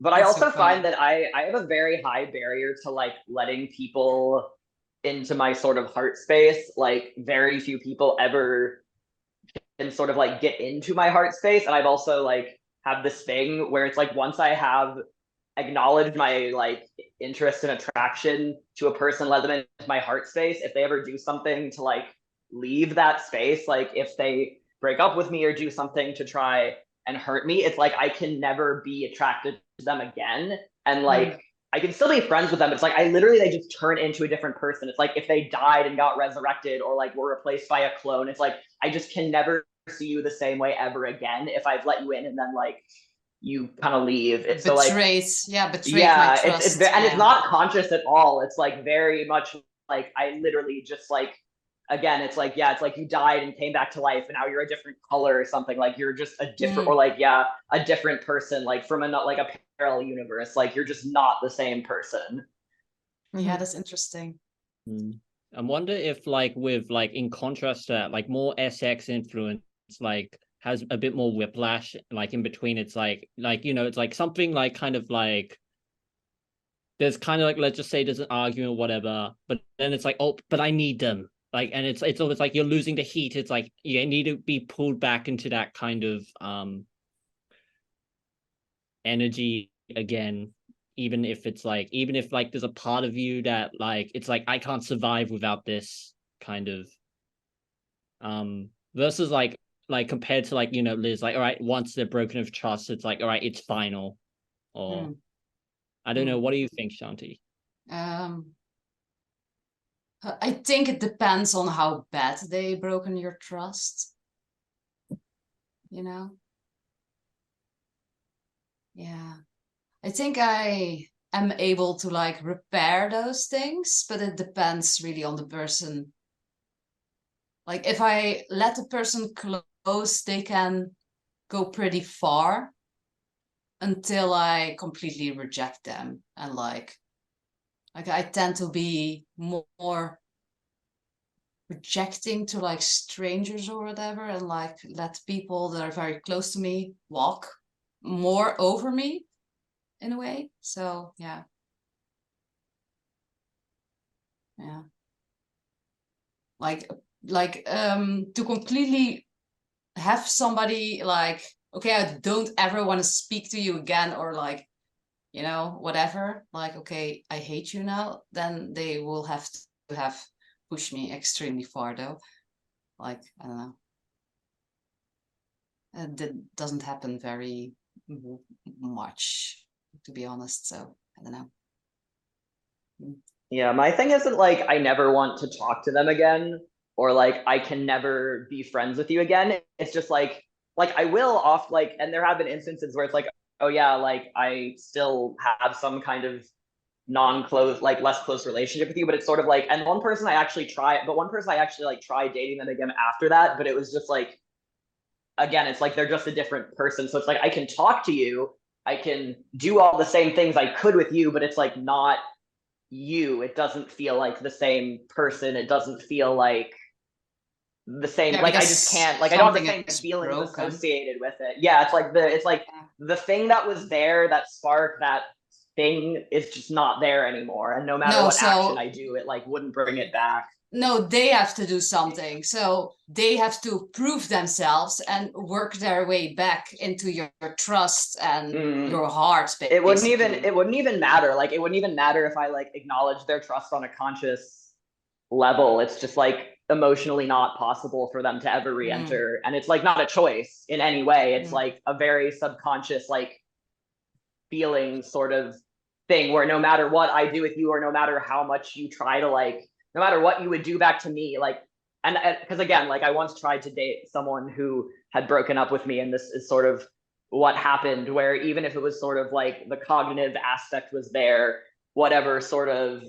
But I also find that I have a very high barrier to like letting people into my sort of heart space. Like very few people ever can sort of like get into my heart space. And I've also like have this thing where it's like once I have acknowledged my like interest and attraction to a person, let them into my heart space, if they ever do something to like leave that space, like if they break up with me or do something to try and hurt me, it's like I can never be attracted to them again. And like I can still be friends with them. It's like they just turn into a different person. It's like if they died and got resurrected or like were replaced by a clone, it's like I just can never see you the same way ever again if I've let you in and then like you kind of leave. It's so like betrayed my trust. And it's not conscious at all. It's like very much like I literally just like, again, it's like, yeah, it's like you died and came back to life and now you're a different color or something. Like you're just a different or like, yeah, a different person, like from like a parallel universe. Like you're just not the same person. Yeah, that's interesting. I wonder if like with like in contrast to that, like more SX influence, like has a bit more whiplash, like in between. It's like you know, it's like something like kind of like there's kind of like, let's just say there's an argument or whatever, but then it's like, oh, but I need them. Like, and it's always like you're losing the heat. It's like you need to be pulled back into that kind of energy again, even if there's a part of you that like it's like I can't survive without this kind of versus like compared to like, you know, Liz, like all right, once they're broken of trust, it's like all right, it's final. Or I don't know, what do you think, Chanti? I think it depends on how bad they broken your trust, you know. Yeah, I think I am able to like repair those things, but it depends really on the person. Like if I let the person close, they can go pretty far until I completely reject them. And like I tend to be more rejecting to like strangers or whatever, and like let people that are very close to me walk more over me in a way. So yeah. Like to completely have somebody like, okay, I don't ever want to speak to you again, or like, you know, whatever, like, okay, I hate you now, then they will have to have pushed me extremely far though. Like, I don't know. That doesn't happen very much, to be honest. So I don't know. Yeah, my thing isn't like I never want to talk to them again, or like I can never be friends with you again. It's just like I will off like, and there have been instances where it's like, oh yeah, like I still have some kind of non-close, like less close relationship with you, but it's sort of like, and one person I actually like tried dating them again after that, but it was just like, again, it's like they're just a different person. So it's like I can talk to you, I can do all the same things I could with you, but it's like not you. It doesn't feel like the same person. It doesn't feel like the same, like I just can't, like I don't have the same feelings associated with it. Yeah, it's like the thing that was there, that spark, that thing is just not there anymore, and no matter what action I do, it like wouldn't bring it back. No, they have to do something. So they have to prove themselves and work their way back into your trust and your heart. Basically. It wouldn't even matter. Like it wouldn't even matter if I like acknowledge their trust on a conscious level. It's just like emotionally not possible for them to ever re-enter. And it's like not a choice in any way. It's like a very subconscious like feeling sort of thing where no matter what I do with you, or no matter how much you try to like, no matter what you would do back to me, like, and because again, like I once tried to date someone who had broken up with me, and this is sort of what happened, where even if it was sort of like the cognitive aspect was there, whatever sort of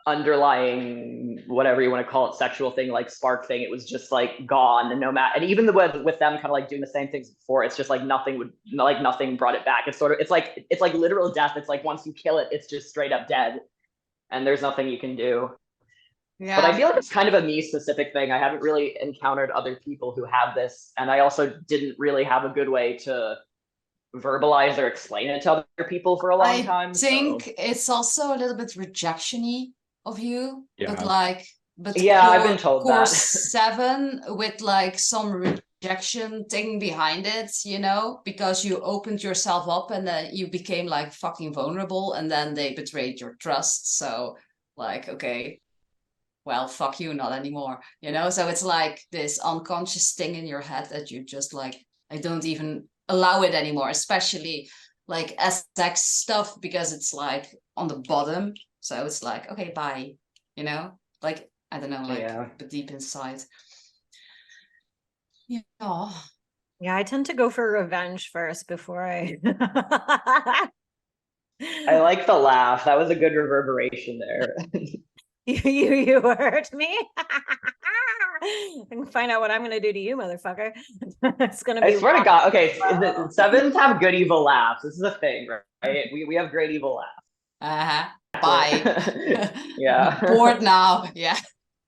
underlying, whatever you want to call it, sexual thing, like spark thing, it was just like gone. And no matter, and even with them kind of like doing the same things before, it's just like nothing brought it back. It's like literal death. It's like once you kill it, it's just straight up dead, and there's nothing you can do. Yeah. But I feel like it's kind of a me specific thing. I haven't really encountered other people who have this, and I also didn't really have a good way to verbalize or explain it to other people for a long time. I think it's also a little bit rejection-y of you, but like, but yeah, I've been told core that. 7 with like some rejection thing behind it, you know, because you opened yourself up and then you became like fucking vulnerable, and then they betrayed your trust. So like, okay, well, fuck you, not anymore, you know. So it's like this unconscious thing in your head that you just like, I don't even allow it anymore, especially like sex stuff, because it's like on the bottom. So it's like, okay, bye, you know, like, I don't know, like, but deep inside. Yeah. Yeah, I tend to go for revenge first before I. I like the laugh. That was a good reverberation there. You hurt me. I can find out what I'm gonna do to you, motherfucker. It's gonna be. I swear to God. Okay, the 7s have good evil laughs. This is a thing, right? We have great evil laughs. Bye. Yeah. Bored now. Yeah.